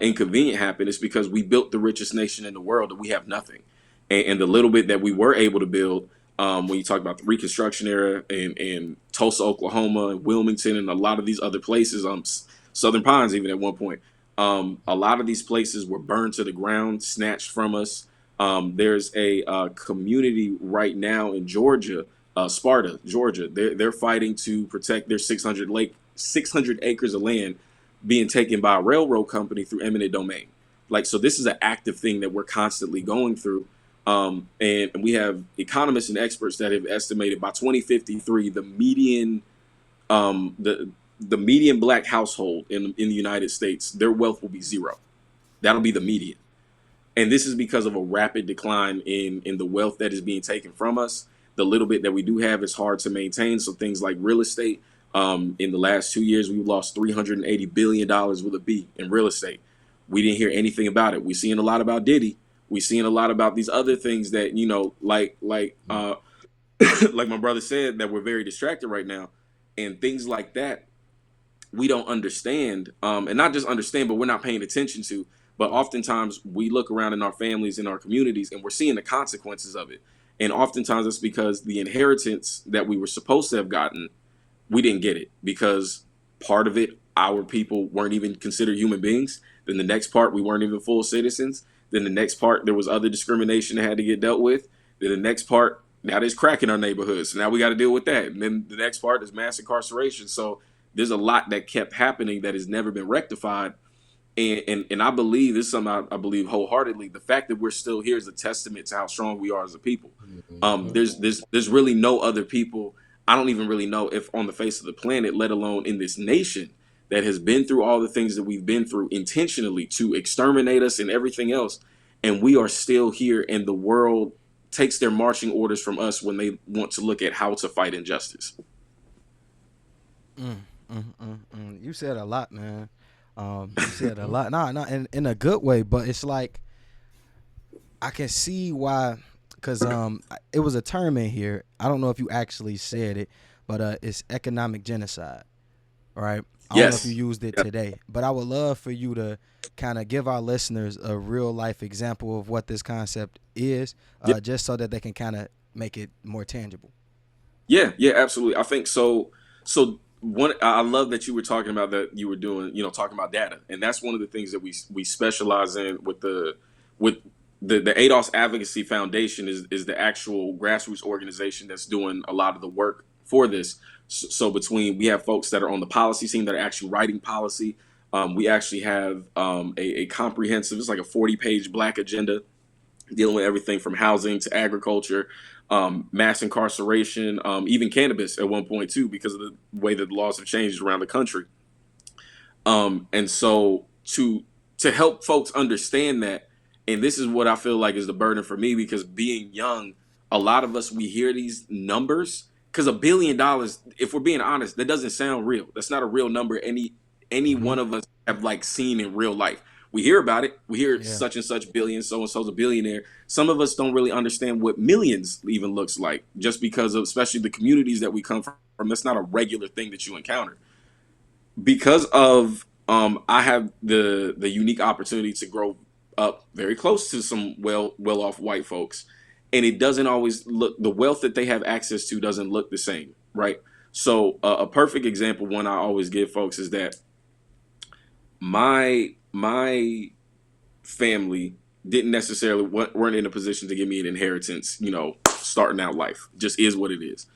inconvenient happened. It's because we built the richest nation in the world and we have nothing. And the little bit that we were able to build, when you talk about the Reconstruction era and Tulsa, Oklahoma, and Wilmington, and a lot of these other places, Southern Pines, even at one point, a lot of these places were burned to the ground, snatched from us. There's a community right now in Georgia, Sparta, Georgia. They're fighting to protect their 600 acres of land being taken by a railroad company through eminent domain. Like, so this is an active thing that we're constantly going through. And we have economists and experts that have estimated by 2053, the median, the median Black household in the United States, their wealth will be zero. That'll be the median. And this is because of a rapid decline in the wealth that is being taken from us. The little bit that we do have is hard to maintain. So things like real estate, in the last 2 years, we've lost $380 billion with a B in real estate. We didn't hear anything about it. We're seeing a lot about Diddy. We're seeing a lot about these other things that, like like my brother said, that we're very distracted right now. And things like that, we don't understand, and not just understand, but we're not paying attention to. But oftentimes we look around in our families, in our communities, and we're seeing the consequences of it. And oftentimes it's because the inheritance that we were supposed to have gotten, we didn't get it because part of it, our people weren't even considered human beings. Then the next part, we weren't even full citizens. Then the next part, there was other discrimination that had to get dealt with. Then the next part, now there's crack in our neighborhoods. So now we got to deal with that. And then the next part is mass incarceration. So there's a lot that kept happening that has never been rectified. And I believe this is something I believe wholeheartedly. The fact that we're still here is a testament to how strong we are as a people. There's really no other people. I don't even really know if on the face of the planet, let alone in this nation, that has been through all the things that we've been through intentionally to exterminate us and everything else. And we are still here, and the world takes their marching orders from us when they want to look at how to fight injustice. You said a lot, man. You said a lot. Nah, in a good way, but it's like I can see why, because it was a term in here. I don't know if you actually said it, but it's economic genocide, right? I don't know if you Yes. used it Yeah. today, but I would love for you to kind of give our listeners a real life example of what this concept is, Yeah. just so that they can kind of make it more tangible. Yeah, yeah, absolutely. I think so. So one, I love that you were talking about that you were doing, talking about data, and that's one of the things that we specialize in with the ADOS Advocacy Foundation is the actual grassroots organization that's doing a lot of the work for this. So between we have folks that are on the policy team that are actually writing policy. We actually have a comprehensive, it's like a 40-page Black agenda dealing with everything from housing to agriculture, mass incarceration, even cannabis at one point too, because of the way that the laws have changed around the country. And so to help folks understand that, and this is what I feel like is the burden for me, because being young, a lot of us we hear these numbers because $1 billion, if we're being honest, that doesn't sound real. That's not a real number. Any Mm-hmm. one of us have like seen in real life. We hear about it. We hear Yeah. such and such billion, so and so's a billionaire. Some of us don't really understand what millions even looks like, just because of especially the communities that we come from. That's not a regular thing that you encounter because of I have the unique opportunity to grow up very close to some well off white folks, and it doesn't always look, the wealth that they have access to doesn't look the same, right? So a perfect example one I always give folks is that my family didn't necessarily weren't in a position to give me an inheritance, starting out life. Just is what it is.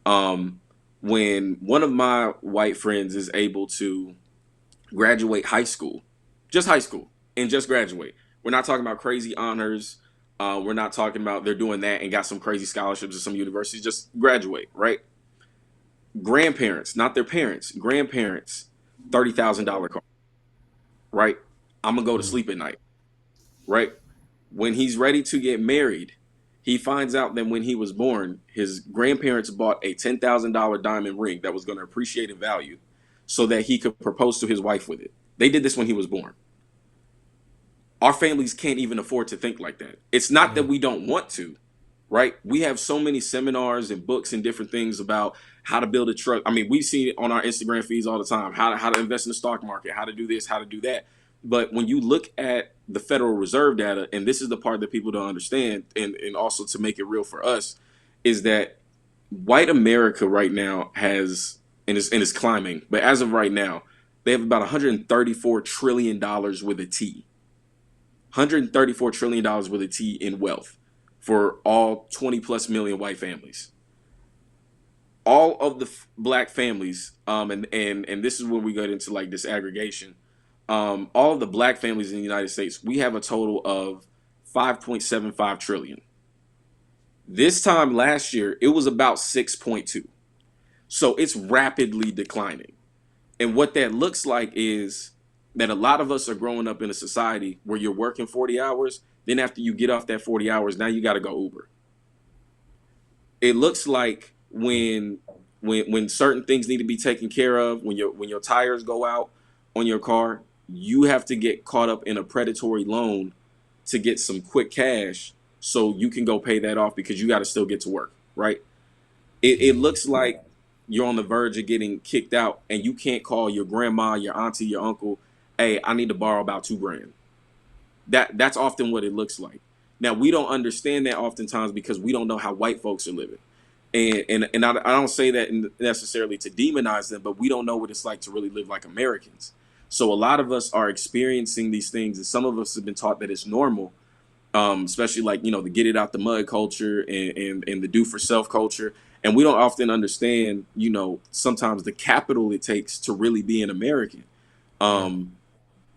um when one of my white friends is able to graduate high school, just high school, and just graduate. We're not talking about crazy honors. We're not talking about they're doing that and got some crazy scholarships at some universities. Just graduate, right? Grandparents, not their parents, grandparents, $30,000 car, right? I'm gonna go to Mm. sleep at night, right? When he's ready to get married, he finds out that when he was born, his grandparents bought a $10,000 diamond ring that was going to appreciate in value so that he could propose to his wife with it. They did this when he was born. Our families can't even afford to think like that. It's not that Yeah. we don't want to, right? We have so many seminars and books and different things about how to build a truck. I mean, we see it on our Instagram feeds all the time, how to invest in the stock market, how to do this, how to do that. But when you look at the Federal Reserve data, and this is the part that people don't understand, and also to make it real for us, is that white America right now has, and is climbing, but as of right now, they have about $134 trillion with a T. $134 trillion with a T in wealth for all 20 plus million white families. All of the black families, and this is when we get into like disaggregation. All of the black families in the United States, we have a total of 5.75 trillion. This time last year, it was about 6.2. So it's rapidly declining. And what that looks like is that a lot of us are growing up in a society where you're working 40 hours. Then after you get off that 40 hours, now you got to go Uber. It looks like when certain things need to be taken care of, when your tires go out on your car, you have to get caught up in a predatory loan to get some quick cash so you can go pay that off because you got to still get to work, right? It Mm-hmm. looks like you're on the verge of getting kicked out and you can't call your grandma, your auntie, your uncle, hey, I need to borrow about 2 grand. That's often what it looks like. Now we don't understand that oftentimes because we don't know how white folks are living. And I don't say that necessarily to demonize them, but we don't know what it's like to really live like Americans. So a lot of us are experiencing these things, and some of us have been taught that it's normal, especially like the get it out the mud culture and the do for self culture, and we don't often understand sometimes the capital it takes to really be an American. Yeah. um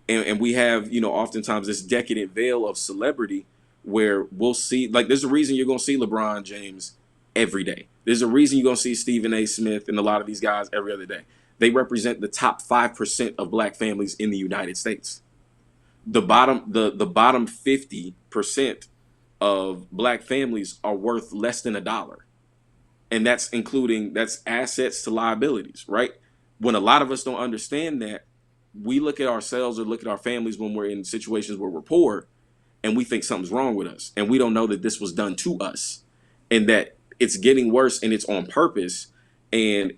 and we have oftentimes this decadent veil of celebrity where we'll see, like, there's a reason you're going to see LeBron James every day. There's a reason you're going to see Stephen A. Smith and a lot of these guys every other day. They represent the top 5% of black families in the United States. The bottom 50% of black families are worth less than $1, and that's assets to liabilities, right? When a lot of us don't understand that, we look at ourselves or look at our families when we're in situations where we're poor, and we think something's wrong with us, and we don't know that this was done to us, and that it's getting worse, and it's on purpose, and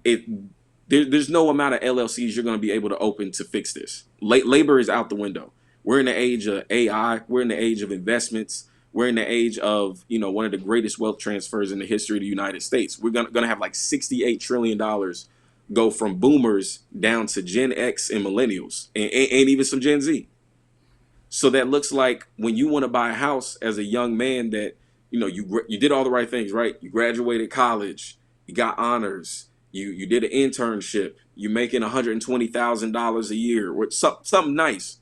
there's no amount of LLCs you're going to be able to open to fix this. Labor is out the window. We're in the age of AI. We're in the age of investments. We're in the age of, one of the greatest wealth transfers in the history of the United States. We're going to have like $68 trillion go from boomers down to Gen X and millennials, and even some Gen Z. So that looks like when you want to buy a house as a young man that, you did all the right things, right? You graduated college, you got honors, you did an internship, you're making $120,000 a year, or something nice.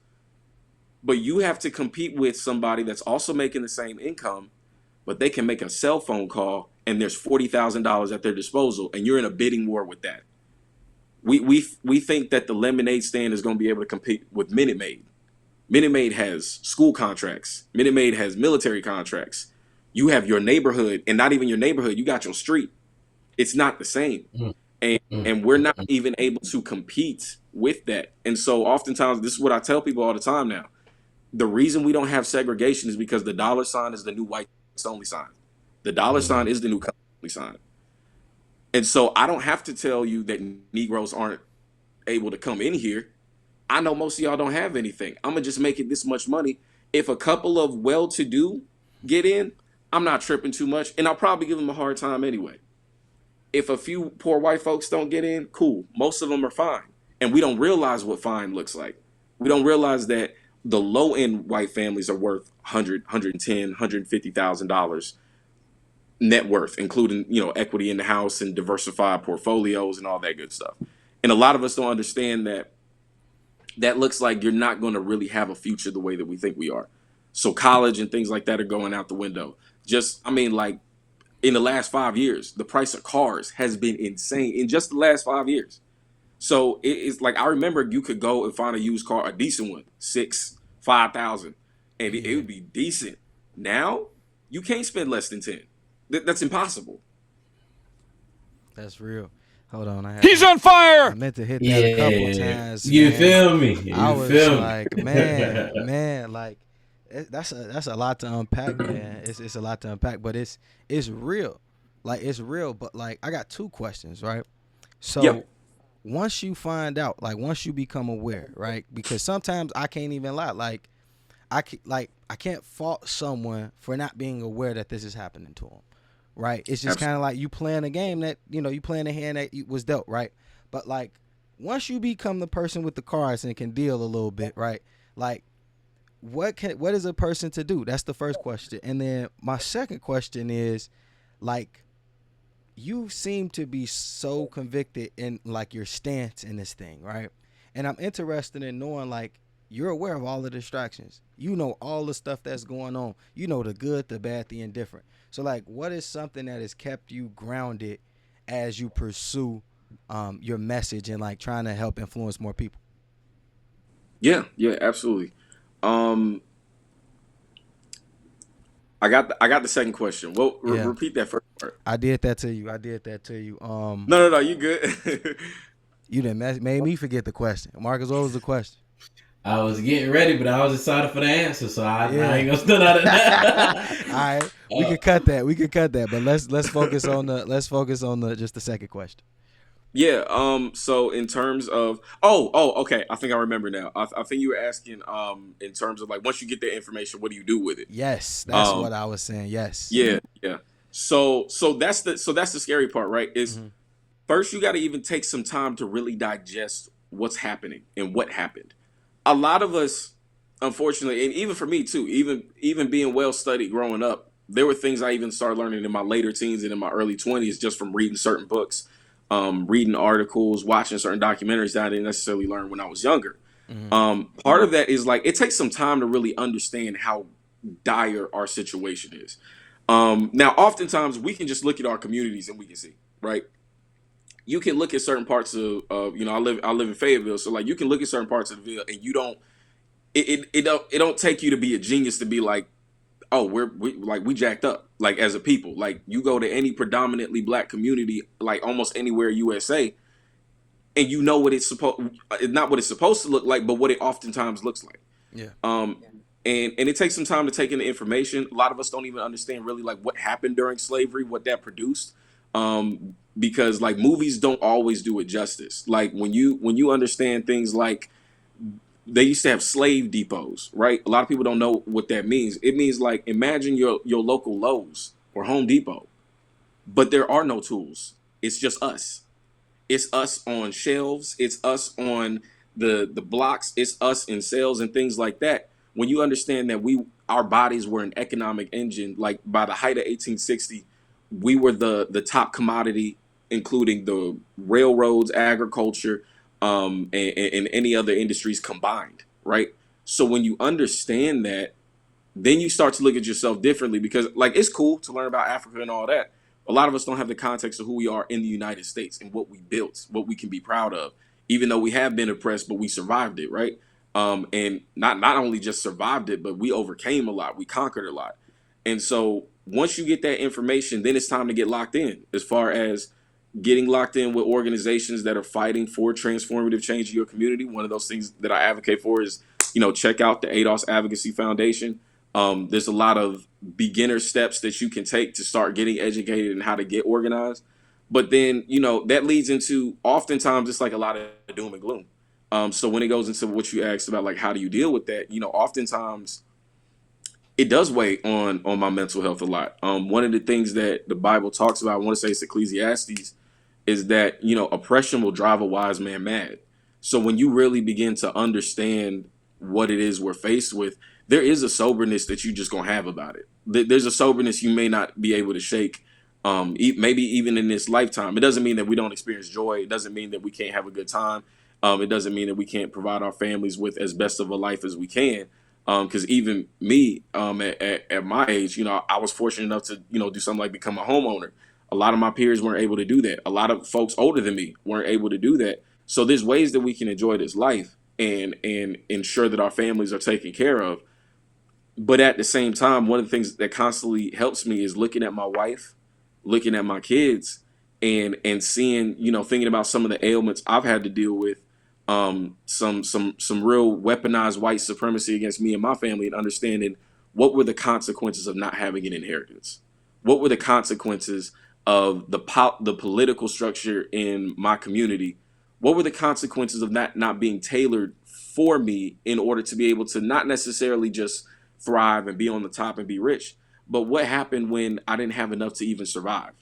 But you have to compete with somebody that's also making the same income, but they can make a cell phone call and there's $40,000 at their disposal, and you're in a bidding war with that. We think that the lemonade stand is going to be able to compete with Minute Maid. Minute Maid has school contracts. Minute Maid has military contracts. You have your neighborhood, and not even your neighborhood. You got your street. It's not the same. And we're not even able to compete with that. And so oftentimes, this is what I tell people all the time now. The reason we don't have segregation is because the dollar sign is the new white only sign. The dollar sign is the new color only sign. And so I don't have to tell you that Negroes aren't able to come in here. I know most of y'all don't have anything. I'm going to just make it this much money. If a couple of well-to-do get in, I'm not tripping too much, and I'll probably give them a hard time anyway. If a few poor white folks don't get in, cool. Most of them are fine. And we don't realize what fine looks like. We don't realize that the low-end white families are worth $100, $110, $150,000 net worth, including, equity in the house and diversified portfolios and all that good stuff. And a lot of us don't understand that looks like you're not going to really have a future the way that we think we are. So college and things like that are going out the window. Like in the last 5 years, the price of cars has been insane in just the last 5 years. So it's like, I remember you could go and find a used car, a decent one, 5,000, and it would be decent. Now you can't spend less than 10. That's impossible. That's real. Hold on, He's on fire. I meant to hit that a couple times. You feel me? I was like, man, like that's a lot to unpack, man. It's a lot to unpack, but it's real. Like, it's real. But like, I got two questions, right? So once you find out, like once you become aware, right? Because sometimes I can't even lie. Like I can't fault someone for not being aware that this is happening to them. Right, it's just kind of like you playing a game that you playing a hand that was dealt, right? But like once you become the person with the cards and can deal a little bit, right? Like what is a person to do? That's the first question. And then my second question is, like, you seem to be so convicted in like your stance in this thing, right? And I'm interested in knowing, like, you're aware of all the distractions. You know all the stuff that's going on. You know the good, the bad, the indifferent. So, like, what is something that has kept you grounded as you pursue your message and, like, trying to help influence more people? Yeah, absolutely. I got the second question. Well, repeat that first part. I did that to you. No, you good. You done made me forget the question. Marcus, what was the question? I was getting ready, but I was excited for the answer, so I ain't gonna stand out of that. All right, we can cut that. But let's focus on the just the second question. Yeah. So in terms of okay, I think I remember now. I think you were asking in terms of like once you get that information, what do you do with it? Yes, that's what I was saying. Yes. Yeah. So that's the scary part, right? Is first you got to even take some time to really digest what's happening and what happened. A lot of us, unfortunately, and even for me too, even being well studied growing up, there were things I even started learning in my later teens and in my early 20s just from reading certain books, reading articles, watching certain documentaries that I didn't necessarily learn when I was younger. Part of that is like it takes some time to really understand how dire our situation is. Now, oftentimes we can just look at our communities and we can see, right? You can look at certain parts of I live in Fayetteville, so like you can look at certain parts of the Ville and you don't it don't take you to be a genius to be like, oh, we jacked up, like, as a people. Like, you go to any predominantly black community, like almost anywhere USA, and what it's not what it's supposed to look like, but what it oftentimes looks like. Yeah. And it takes some time to take in the information. A lot of us don't even understand really like what happened during slavery, what that produced. Because like movies don't always do it justice. Like when you understand things like they used to have slave depots, right? A lot of people don't know what that means. It means like imagine your local Lowe's or Home Depot, but there are no tools. It's just us. It's us on shelves. It's us on the blocks. It's us in sales and things like that. When you understand that our bodies were an economic engine, like by the height of 1860, we were the top commodity, including the railroads, agriculture, and any other industries combined, right? So when you understand that, then you start to look at yourself differently because like it's cool to learn about Africa and all that. A lot of us don't have the context of who we are in the United States and what we built, what we can be proud of, even though we have been oppressed, but we survived it, right? And not only just survived it, but we overcame a lot, we conquered a lot. And so once you get that information, then it's time to get locked in as far as getting locked in with organizations that are fighting for transformative change in your community. One of those things that I advocate for is, check out the ADOS Advocacy Foundation. There's a lot of beginner steps that you can take to start getting educated and how to get organized. But then, that leads into oftentimes it's like a lot of doom and gloom. So when it goes into what you asked about, like, how do you deal with that? Oftentimes it does weigh on my mental health a lot. One of the things that the Bible talks about, I want to say it's Ecclesiastes, is that, oppression will drive a wise man mad. So when you really begin to understand what it is we're faced with, there is a soberness that you just gonna have about it. There's a soberness you may not be able to shake, maybe even in this lifetime. It doesn't mean that we don't experience joy. It doesn't mean that we can't have a good time. It doesn't mean that we can't provide our families with as best of a life as we can. Because even me, at my age, I was fortunate enough to, do something like become a homeowner. A lot of my peers weren't able to do that. A lot of folks older than me weren't able to do that. So there's ways that we can enjoy this life and ensure that our families are taken care of. But at the same time, one of the things that constantly helps me is looking at my wife, looking at my kids, and seeing, thinking about some of the ailments I've had to deal with, some real weaponized white supremacy against me and my family, and understanding what were the consequences of not having an inheritance. What were the consequences of the political structure in my community? What were the consequences of not being tailored for me in order to be able to not necessarily just thrive and be on the top and be rich, but what happened when I didn't have enough to even survive?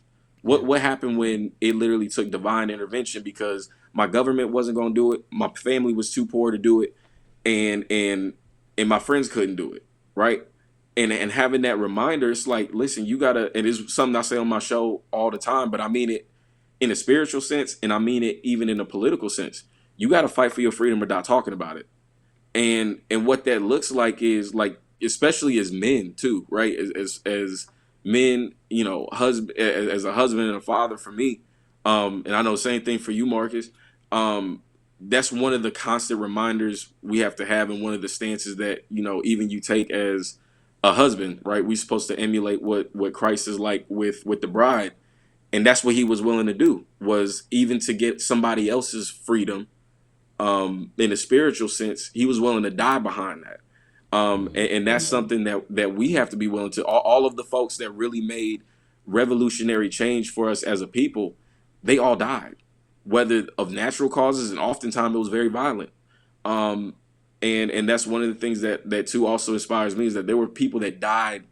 What happened when it literally took divine intervention because my government wasn't going to do it, my family was too poor to do it, and my friends couldn't do it, right? And having that reminder, it's like, listen, you gotta, and it's something I say on my show all the time, but I mean it in a spiritual sense, and I mean it even in a political sense. You got to fight for your freedom or die talking about it. And what that looks like is like, especially as men too, right? As men, husband, as a husband and a father for me, and I know the same thing for you, Marcus. That's one of the constant reminders we have to have, and one of the stances that even you take as a husband, right? We're supposed to emulate what Christ is like with the bride, and that's what he was willing to do, was even to get somebody else's freedom. In a spiritual sense, he was willing to die behind that. And that's something that we have to be willing to. All of the folks that really made revolutionary change for us as a people, they all died, whether of natural causes, and oftentimes it was very violent. And that's one of the things that too also inspires me, is that there were people that died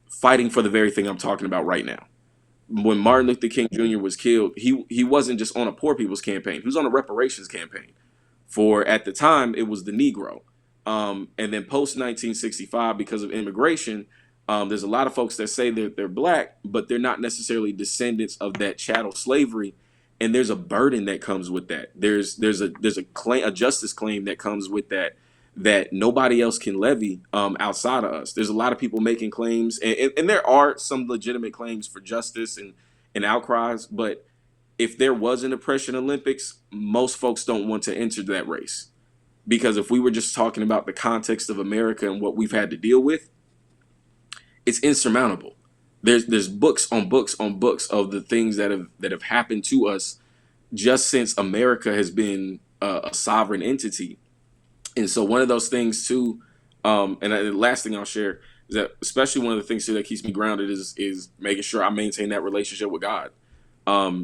fighting for the very thing I'm talking about right now. When Martin Luther King Jr. was killed, he wasn't just on a poor people's campaign. He was on a reparations campaign for, at the time, it was the Negro. And then post 1965, because of immigration, there's a lot of folks that say that they're black, but they're not necessarily descendants of that chattel slavery. And there's a burden that comes with that. There's a claim, a justice claim that comes with that nobody else can levy outside of us. There's a lot of people making claims, and there are some legitimate claims for justice and outcries. But if there was an oppression Olympics, most folks don't want to enter that race. Because if we were just talking about the context of America and what we've had to deal with, it's insurmountable. There's books on books on books of the things that have happened to us just since America has been a sovereign entity. And so one of those things too, And the last thing I'll share is that, especially one of the things here that keeps me grounded is making sure I maintain that relationship with God.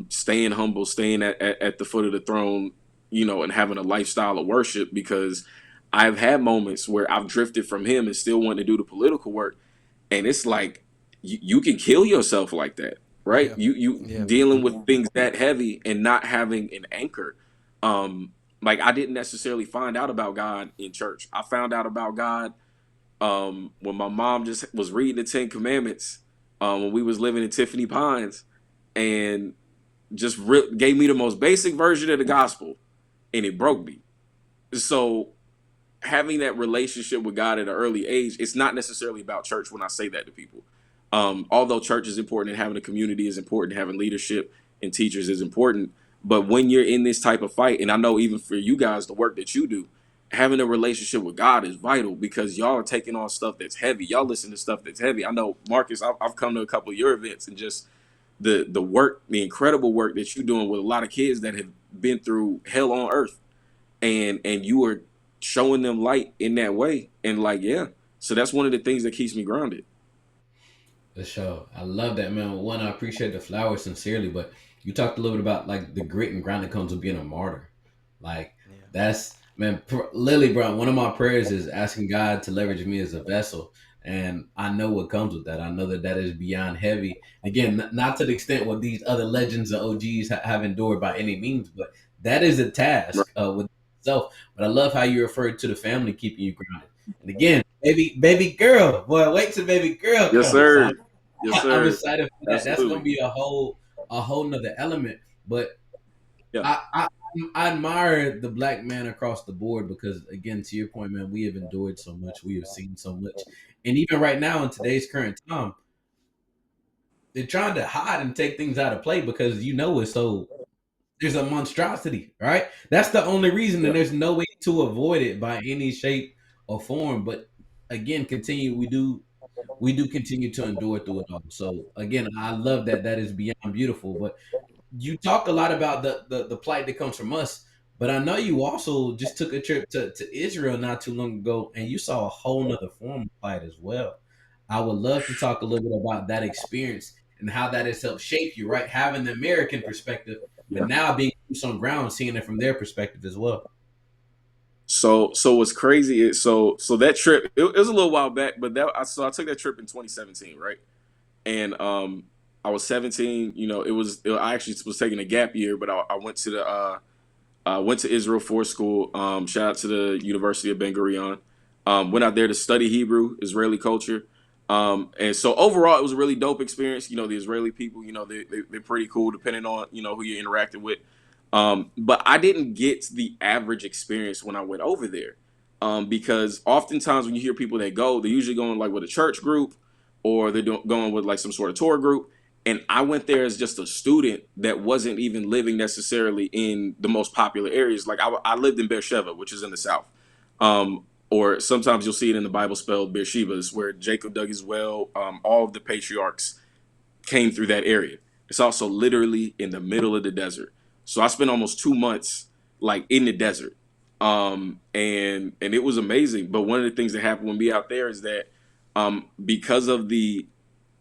Staying humble, staying at the foot of the throne, and having a lifestyle of worship, because I've had moments where I've drifted from Him and still want to do the political work, and it's like you can kill yourself like that, right? Yeah. You Yeah. dealing with things that heavy and not having an anchor. Like, I didn't necessarily find out about God in church. I found out about God when my mom just was reading the Ten Commandments when we was living in Tiffany Pines, and just gave me the most basic version of the gospel, and it broke me. So having that relationship with God at an early age, it's not necessarily about church when I say that to people. Although church is important and having a community is important, having leadership and teachers is important. But when you're in this type of fight, and I know even for you guys, the work that you do, having a relationship with God is vital, because y'all are taking on stuff that's heavy. Y'all listen to stuff that's heavy. I know, Marcus, I've come to a couple of your events, and just the work, the incredible work that you're doing with a lot of kids that have been through hell on earth, and you are showing them light in that way. And like, yeah, so that's one of the things that keeps me grounded. For sure. I love that, man. One, I appreciate the flowers sincerely, but you talked a little bit about like the grit and grind that comes with being a martyr. Like, Yeah. that's, man, Lily, bro, one of my prayers is asking God to leverage me as a vessel. And I know what comes with that. I know that that is beyond heavy. Again, not to the extent what these other legends and OGs have endured by any means, but that is a Right. task with itself. But I love how you referred to the family keeping you grounded. And again, baby girl, boy, wait till baby girl Yes, comes. sir. Yes, I'm sir. excited for that. That's gonna Absolutely. be a whole nother element. But Yeah. I admire the black man across the board because, again, to your point, man, we have endured so much, we have seen so much, and even right now in today's current time, they're trying to hide and take things out of play because it's so there's a monstrosity, right? That's the only reason, Yeah. and there's no way to avoid it by any shape or form. But again, continue. We do continue to endure through it all. So again, I love that. That is beyond beautiful. But you talk a lot about the plight that comes from us, but I know you also just took a trip to Israel not too long ago, and you saw a whole nother form of plight as well. I would love to talk a little bit about that experience and how that has helped shape you, right? Having the American perspective, but Yeah. now being boots on ground, seeing it from their perspective as well. So what's crazy is, so that trip, it was a little while back, but I took that trip in 2017, right? And I was 17. I actually was taking a gap year, but I went to Israel for school. Shout out to the University of Ben Gurion. Went out there to study Hebrew, Israeli culture. And so overall, it was a really dope experience. The Israeli people, they're pretty cool, depending on, who you're interacting with. But I didn't get the average experience when I went over there. Because oftentimes when you hear people that go, they're usually going like with a church group, or they're going with like some sort of tour group. And I went there as just a student that wasn't even living necessarily in the most popular areas. Like, I lived in Beersheba, which is in the south. Or sometimes you'll see it in the Bible spelled Beersheba, is where Jacob dug his well. All of the patriarchs came through that area. It's also literally in the middle of the desert. So I spent almost 2 months like in the desert. And it was amazing. But one of the things that happened when we out there is that because of the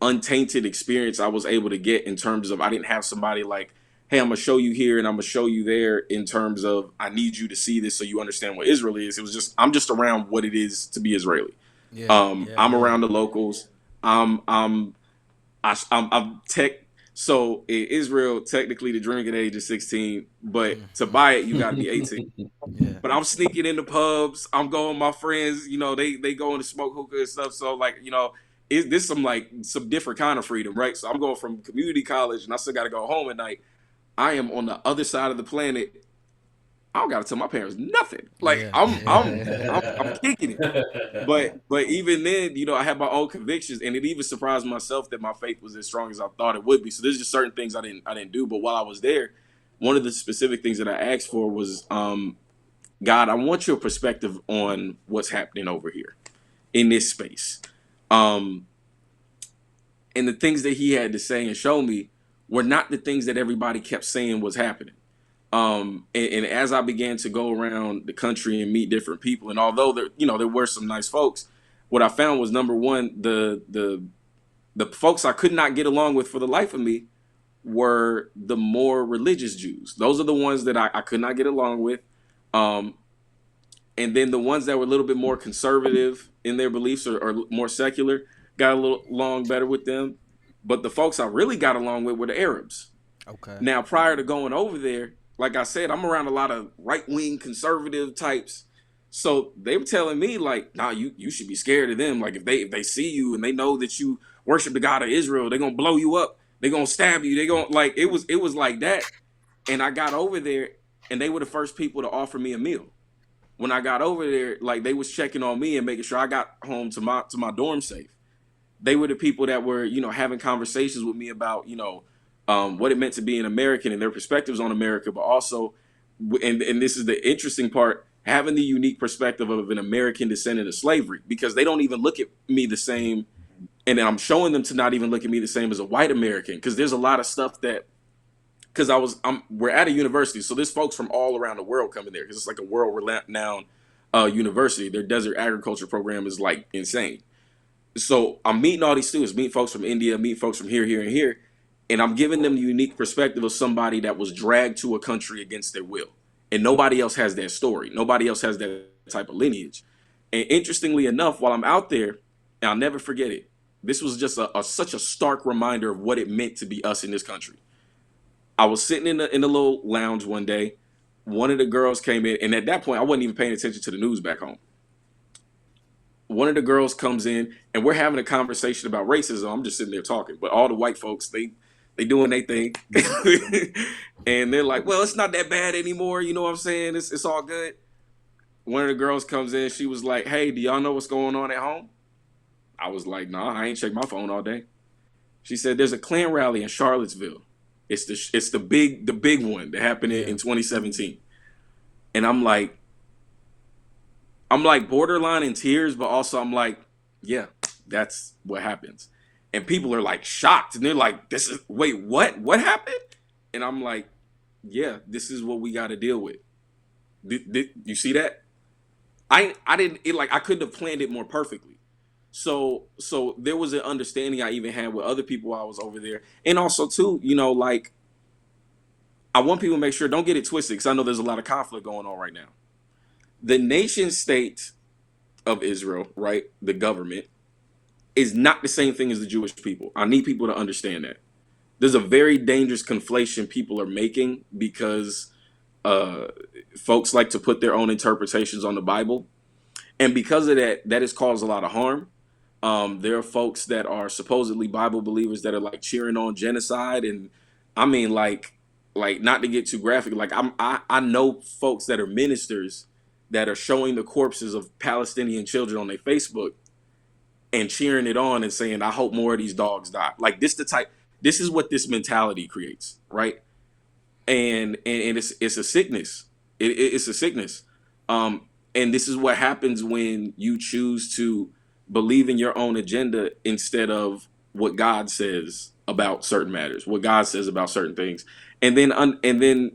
untainted experience I was able to get, in terms of, I didn't have somebody like, hey, I'm gonna show you here and I'm gonna show you there, in terms of, I need you to see this so you understand what Israel is. It was just, I'm just around what it is to be Israeli. Yeah. Yeah. I'm Yeah. around the locals. I'm tech. So in Israel, technically the drinking age is 16, but to buy it you got to be 18. Yeah. But I'm sneaking in the pubs. I'm going with my friends. They go in to smoke hookah and stuff. So like, this some different kind of freedom, right? So I'm going from community college, and I still got to go home at night. I am on the other side of the planet. I don't got to tell my parents nothing. Like, Yeah. I'm kicking it. But even then, I had my own convictions, and it even surprised myself that my faith was as strong as I thought it would be. So there's just certain things I didn't do. But while I was there, one of the specific things that I asked for was, God, I want your perspective on what's happening over here in this space. Um, and the things that he had to say and show me were not the things that everybody kept saying was happening. And as I began to go around the country and meet different people, and although there were some nice folks, what I found was, number one, the folks I could not get along with for the life of me were the more religious Jews. Those are the ones that I could not get along with. Um, and then the ones that were a little bit more conservative in their beliefs, or more secular, got a little along better with them. But the folks I really got along with were the Arabs. Okay. Now, prior to going over there, like I said, I'm around a lot of right-wing conservative types. So they were telling me, like, nah, you should be scared of them. Like, if they see you and they know that you worship the God of Israel, they're gonna blow you up. They're gonna stab you. They're gonna, like, it was like that. And I got over there, and they were the first people to offer me a meal. When I got over there, like, they was checking on me and making sure I got home to my dorm safe. They were the people that were, having conversations with me about, what it meant to be an American and their perspectives on America, but also, and this is the interesting part, having the unique perspective of an American descendant of slavery, because they don't even look at me the same. And then I'm showing them to not even look at me the same as a white American, because there's a lot of stuff that, because we're at a university, so there's folks from all around the world coming there, because it's like a world renowned university. Their desert agriculture program is like insane. So I'm meeting all these students, meeting folks from India, meeting folks from here, and here, and I'm giving them the unique perspective of somebody that was dragged to a country against their will. And nobody else has that story. Nobody else has that type of lineage. And interestingly enough, while I'm out there, and I'll never forget it, this was just such a stark reminder of what it meant to be us in this country. I was sitting in the little lounge one day. One of the girls came in, and at that point, I wasn't even paying attention to the news back home. One of the girls comes in, and we're having a conversation about racism. I'm just sitting there talking, but all the white folks, they doing their thing. And they're like, well, it's not that bad anymore. You know what I'm saying? It's all good. One of the girls comes in. She was like, hey, do y'all know what's going on at home? I was like, nah, I ain't checked my phone all day. She said, there's a Klan rally in Charlottesville. It's the big one that happened in 2017. And I'm like borderline in tears, but also I'm like, yeah, that's what happens. And people are like shocked, and they're like, wait, what happened? And I'm like, yeah, this is what we got to deal with. You see that? I couldn't have planned it more perfectly. So there was an understanding I even had with other people while I was over there. And also too, like, I want people to make sure, don't get it twisted, because I know there's a lot of conflict going on right now. The nation state of Israel, right, the government, is not the same thing as the Jewish people. I need people to understand that. There's a very dangerous conflation people are making, because folks like to put their own interpretations on the Bible. And because of that, that has caused a lot of harm. There are folks that are supposedly Bible believers that are like cheering on genocide. And I mean, like not to get too graphic, like I know folks that are ministers that are showing the corpses of Palestinian children on their Facebook and cheering it on and saying, I hope more of these dogs die. Like, this is what this mentality creates, right? And it's a sickness. It's a sickness. And this is what happens when you choose to believe in your own agenda instead of what God says about certain matters, what God says about certain things. And then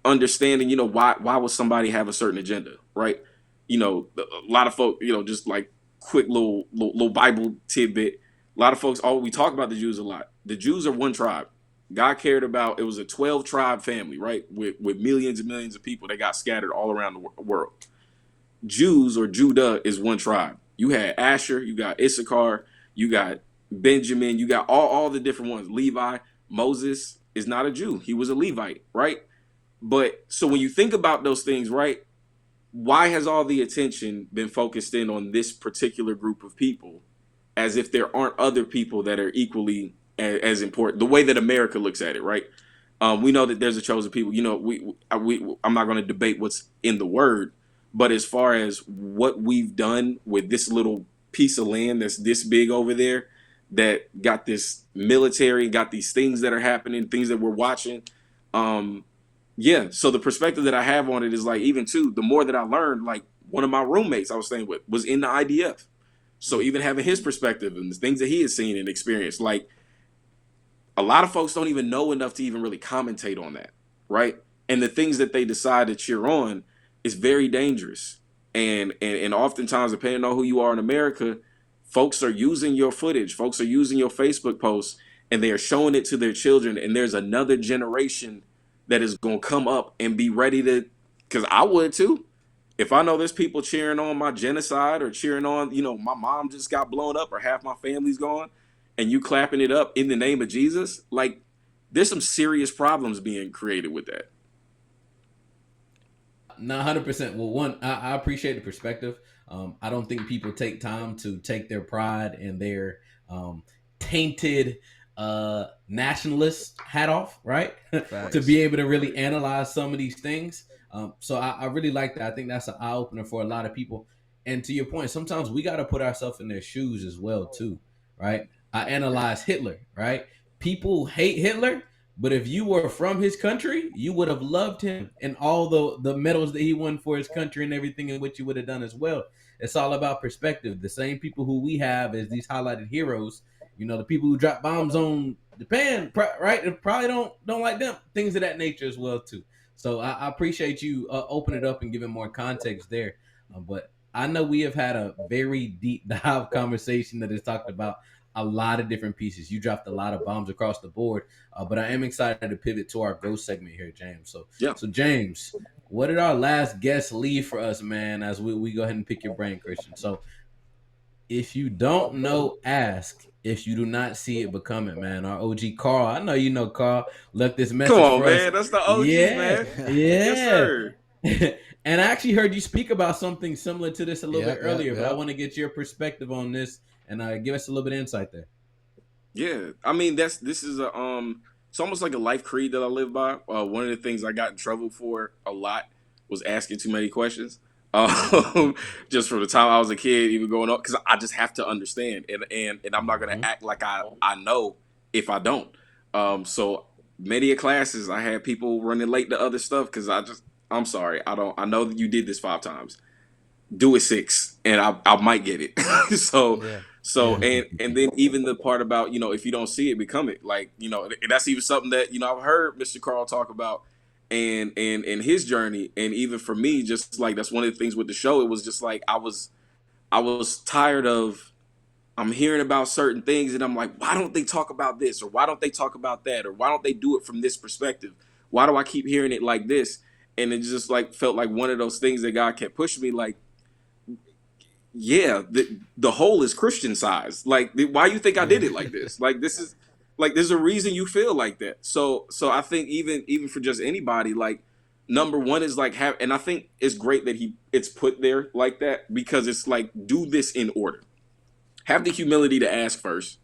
understanding, why would somebody have a certain agenda, right? A lot of folk, just like quick little Bible tidbit. A lot of folks, we talk about the Jews a lot. The Jews are one tribe. God cared about, it was a 12 tribe family, right? With millions and millions of people that got scattered all around the world. Jews, or Judah, is one tribe. You had Asher, you got Issachar, you got Benjamin, you got all the different ones. Levi. Moses is not a Jew. He was a Levite, right? But so when you think about those things, right, why has all the attention been focused in on this particular group of people, as if there aren't other people that are equally as important? The way that America looks at it, right? We know that there's a chosen people. I'm not going to debate what's in the word, but as far as what we've done with this little piece of land that's this big over there, that got this military, got these things that are happening, things that we're watching. Yeah. So the perspective that I have on it is like, even too, the more that I learned, like, one of my roommates I was staying with was in the IDF. So even having his perspective and the things that he has seen and experienced, like, a lot of folks don't even know enough to even really commentate on that, right? And the things that they decide to cheer on is very dangerous. And oftentimes, depending on who you are in America, folks are using your footage, folks are using your Facebook posts, and they are showing it to their children. And there's another generation that is going to come up and be ready to, because I would too. If I know there's people cheering on my genocide or cheering on, my mom just got blown up or half my family's gone, and you clapping it up in the name of Jesus, like there's some serious problems being created with that. No, 100%. Well, one, I appreciate the perspective. I don't think people take time to take their pride and their tainted nationalist hat off, right? To be able to really analyze some of these things. So I really like that. I think that's an eye opener for a lot of people. And to your point, sometimes we got to put ourselves in their shoes as well, too, right? I analyze Hitler, right? People hate Hitler, but if you were from his country, you would have loved him and all the medals that he won for his country and everything in which you would have done as well. It's all about perspective. The same people who we have as these highlighted heroes, the people who drop bombs on Japan, right? And probably don't like them. Things of that nature as well too. So I appreciate you opening it up and giving more context there. But I know we have had a very deep dive conversation that has talked about a lot of different pieces. You dropped a lot of bombs across the board, but I am excited to pivot to our growth segment here, James. So James, what did our last guest leave for us, man? As we go ahead and pick your brain, Christian. So if you don't know, ask. If you do not see it, become it, man. Our OG Carl, I know you know Carl, left this Come message on, for us. man. That's the OG, Yeah, man. Yes, yeah. sir. And I actually heard you speak about something similar to this a little bit earlier, but I Yep. want to get your perspective on this and give us a little bit of insight there. Yeah, I mean this is it's almost like a life creed that I live by. One of the things I got in trouble for a lot was asking too many questions. Just from the time I was a kid, even growing up, because I just have to understand, and I'm not gonna Mhm. act like I know if I don't. So many of classes I had people running late to other stuff because I'm sorry, I know that you did this 5 times, do it 6 and I might get it. so Yeah. so and then even the part about, if you don't see it, become it, like, and that's even something that, I've heard Mr. Carl talk about and his journey. And even for me, just like that's one of the things with the show, it was just like I was tired of, I'm hearing about certain things and I'm like, why don't they talk about this, or why don't they talk about that, or why don't they do it from this perspective? Why do I keep hearing it like this? And it just like felt like one of those things that God kept pushing me, like, yeah, the hole is Christian size. Like, why you think I did it like this? Like, this is like, there's a reason you feel like that. So I think even for just anybody, like, number one is like have, and I think it's great that it's put there like that, because it's like, do this in order. Have the humility to ask first,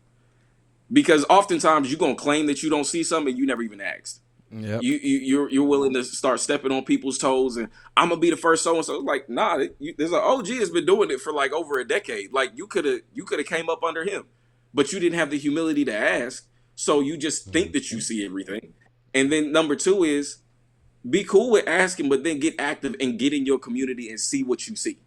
because oftentimes you're gonna claim that you don't see something you never even asked. Yep. You're willing to start stepping on people's toes, and I'm gonna be the first so and so. Like, nah, there's an OG that's been doing it for like over a decade. Like, you could have came up under him, but you didn't have the humility to ask, so you just think that you see everything. And then number two is, be cool with asking, but then get active and get in your community and see what you see.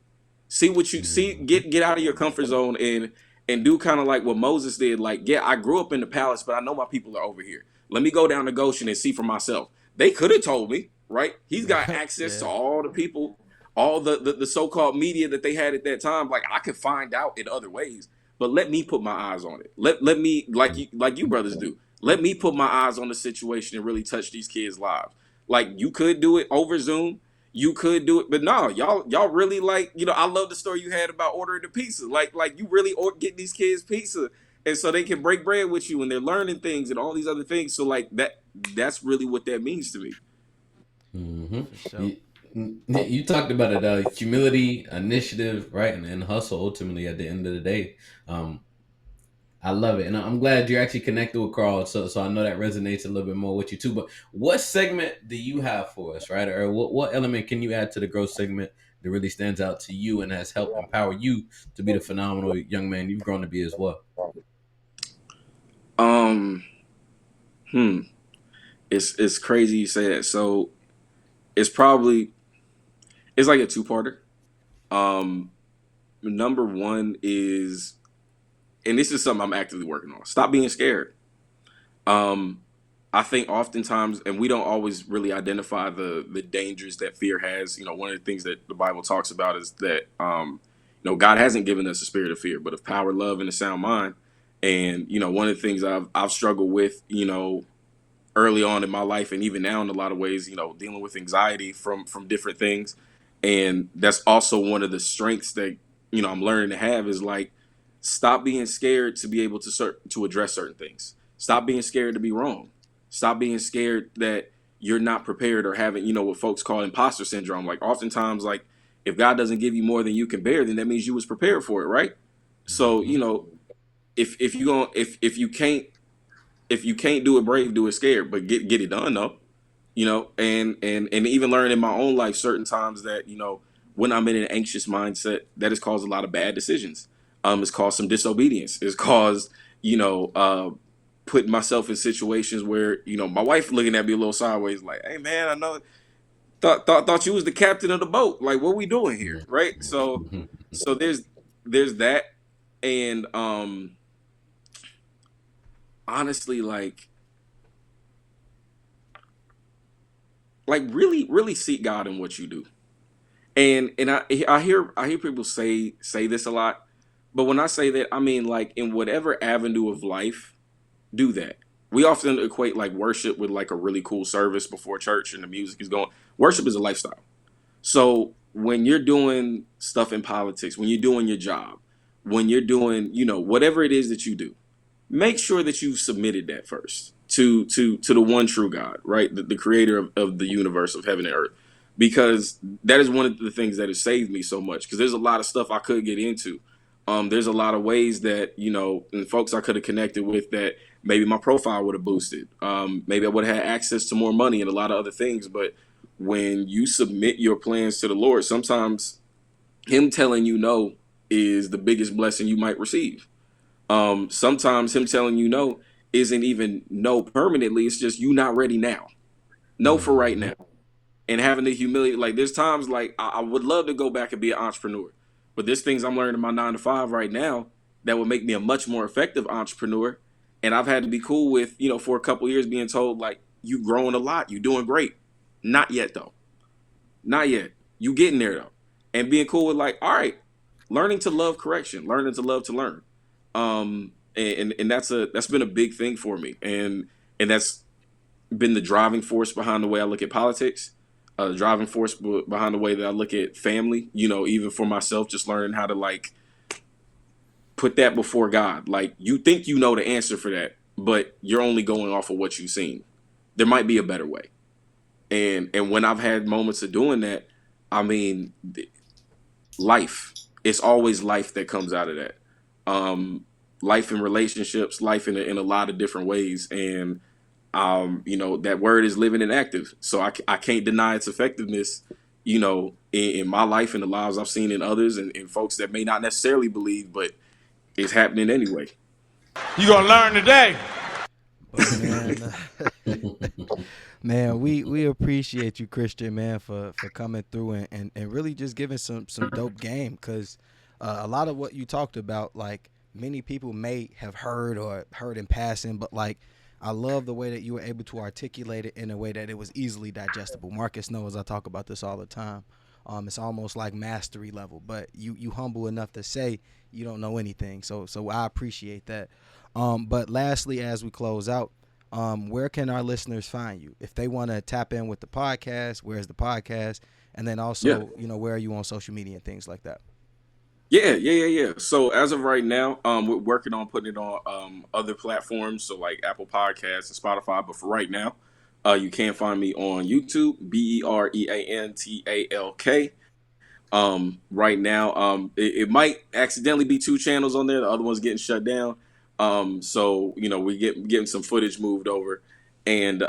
See what you see. Get out of your comfort zone and do kind of like what Moses did. Like, yeah, I grew up in the palace, but I know my people are over here. Let me go down to Goshen and see for myself. They could have told me, right? He's got access to Yeah. all the people, all the so-called media that they had at that time. Like, I could find out in other ways, but let me put my eyes on it. Let me, like you brothers do. Let me put my eyes on the situation and really touch these kids' lives. Like, you could do it over Zoom. You could do it, but no, y'all really, like, I love the story you had about ordering the pizza. Like you really get these kids pizza, and so they can break bread with you, and they're learning things and all these other things. So like that's really what that means to me. Mm-hmm. For sure. You talked about it, humility, initiative, right, and hustle. Ultimately, at the end of the day, um, I love it, and I'm glad you're actually connected with Carl. So I know that resonates a little bit more with you too. But what segment do you have for us, right? Or what element can you add to the growth segment that really stands out to you and has helped empower you to be the phenomenal young man you've grown to be as well? Um, hmm, it's crazy you say that. So it's probably it's like a two-parter. Um, Number one and this is something I'm actively working on. Stop being scared. Um, I think oftentimes, and we don't always really identify the dangers that fear has. You know, one of the things that the Bible talks about is that God hasn't given us a spirit of fear, but of power, love, and a sound mind. And one of the things I've struggled with, early on in my life, and even now in a lot of ways, dealing with anxiety from different things. And that's also one of the strengths that I'm learning to have, is like, stop being scared to be able to address certain things. Stop being scared to be wrong. Stop being scared that you're not prepared, or having what folks call imposter syndrome. Like, oftentimes, like, if God doesn't give you more than you can bear, then that means you was prepared for it, right? So Mhm. if you going if you can't do it brave, do it scared, but get it done though. And even learn in my own life certain times that when I'm in an anxious mindset, that has caused a lot of bad decisions. It's caused some disobedience. It's caused putting myself in situations where my wife looking at me a little sideways, like, "Hey man, I know thought you was the captain of the boat. Like, what we doing here, right?" So Mhm. so there's that. And honestly, like really seek God in what you do. And I hear people say this a lot, but when I say that, I mean, like, in whatever avenue of life, do that. We often equate like worship with like a really cool service before church and the music is going. Worship is a lifestyle. So when you're doing stuff in politics, when you're doing your job, when you're doing whatever it is that you do, make sure that you've submitted that first to the one true God, right? The creator of the universe, of heaven and earth. Because that is one of the things that has saved me so much. Because there's a lot of stuff I could get into. There's a lot of ways that, and folks I could have connected with, that maybe my profile would have boosted. Maybe I would have had access to more money and a lot of other things. But when you submit your plans to the Lord, sometimes him telling you no is the biggest blessing you might receive. Sometimes him telling you no isn't even no permanently. It's just, you not ready now. No for right Mhm. now. And having the humility, like, there's times like I would love to go back and be an entrepreneur, but there's things I'm learning in my 9 to 5 right now that would make me a much more effective entrepreneur. And I've had to be cool with, for a couple years, being told, like, you growing a lot, you doing great. Not yet though. Not yet. You getting there though. And being cool with, like, all right, learning to love correction, learning to love to learn. And that's been a big thing for me. And that's been the driving force behind the way I look at politics, the driving force behind the way that I look at family, even for myself, just learning how to, like, put that before God. Like, you think you know the answer for that, but you're only going off of what you've seen. There might be a better way. And when I've had moments of doing that, I mean, life. It's always life that comes out of that. Um, Life in relationships, life in a lot of different ways. And that word is living and active. So I can't deny its effectiveness, in my life and the lives I've seen in others, and folks that may not necessarily believe, but it's happening anyway. You gonna learn today. But man, man, we appreciate you, Christian, man, for coming through and really just giving some dope game. Because a lot of what you talked about, like, many people may have heard or heard in passing, but like, I love the way that you were able to articulate it in a way that it was easily digestible. Marcus knows I talk about this all the time. It's almost like mastery level, but you humble enough to say you don't know anything. So I appreciate that. But lastly, as we close out, where can our listeners find you if they want to tap in with the podcast? Where's the podcast? And then Yeah. also, where are you on social media and things like that? Yeah. So as of right now, we're working on putting it on other platforms, so like Apple Podcasts and Spotify. But for right now, you can find me on YouTube, Bereantalk. Right now, it might accidentally be two channels on there. The other one's getting shut down. So we getting some footage moved over, and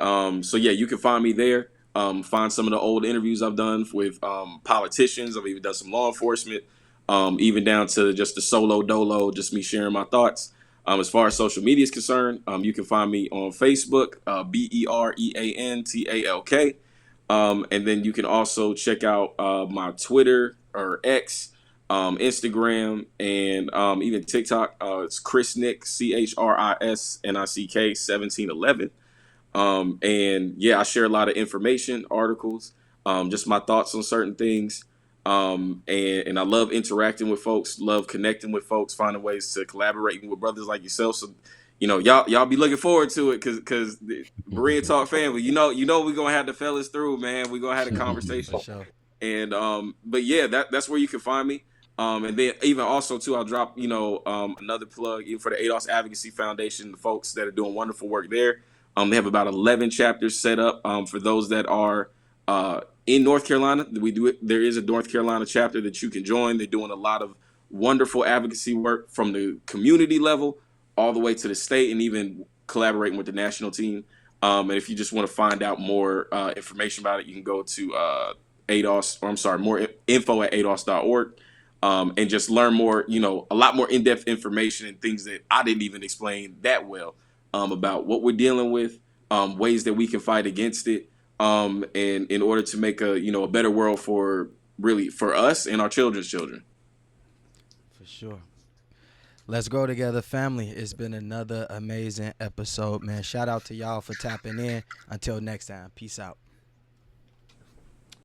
so yeah, you can find me there. Find some of the old interviews I've done with politicians. I've even done some law enforcement, even down to just the solo dolo, just me sharing my thoughts. As far as social media is concerned, you can find me on Facebook, Bereantalk. And then you can also check out my Twitter or X, Instagram, and even TikTok. It's Chris Nick, ChrisNick 1711. And yeah, I share a lot of information, articles, just my thoughts on certain things. And I love interacting with folks, love connecting with folks, finding ways to collaborate with brothers like yourself. So, y'all be looking forward to it because the Berean Talk family, we're gonna have the fellas through, man. We're gonna have a For conversation. sure. And but yeah, that's where you can find me. And then even also too, I'll drop another plug even for the ADOS Advocacy Foundation, the folks that are doing wonderful work there. They have about 11 chapters set up for those that are in North Carolina. There is a North Carolina chapter that you can join. They're doing a lot of wonderful advocacy work from the community level all the way to the state, and even collaborating with the national team. And if you just want to find out more information about it, you can go to ADOS, or I'm sorry, more info at ados.org, and just learn more, a lot more in-depth information and things that I didn't even explain that well about what we're dealing with, ways that we can fight against it, and in order to make a better world for us and our children's children. For sure. Let's grow together, family. It's been another amazing episode, man. Shout out to y'all for tapping in. Until next time, peace out.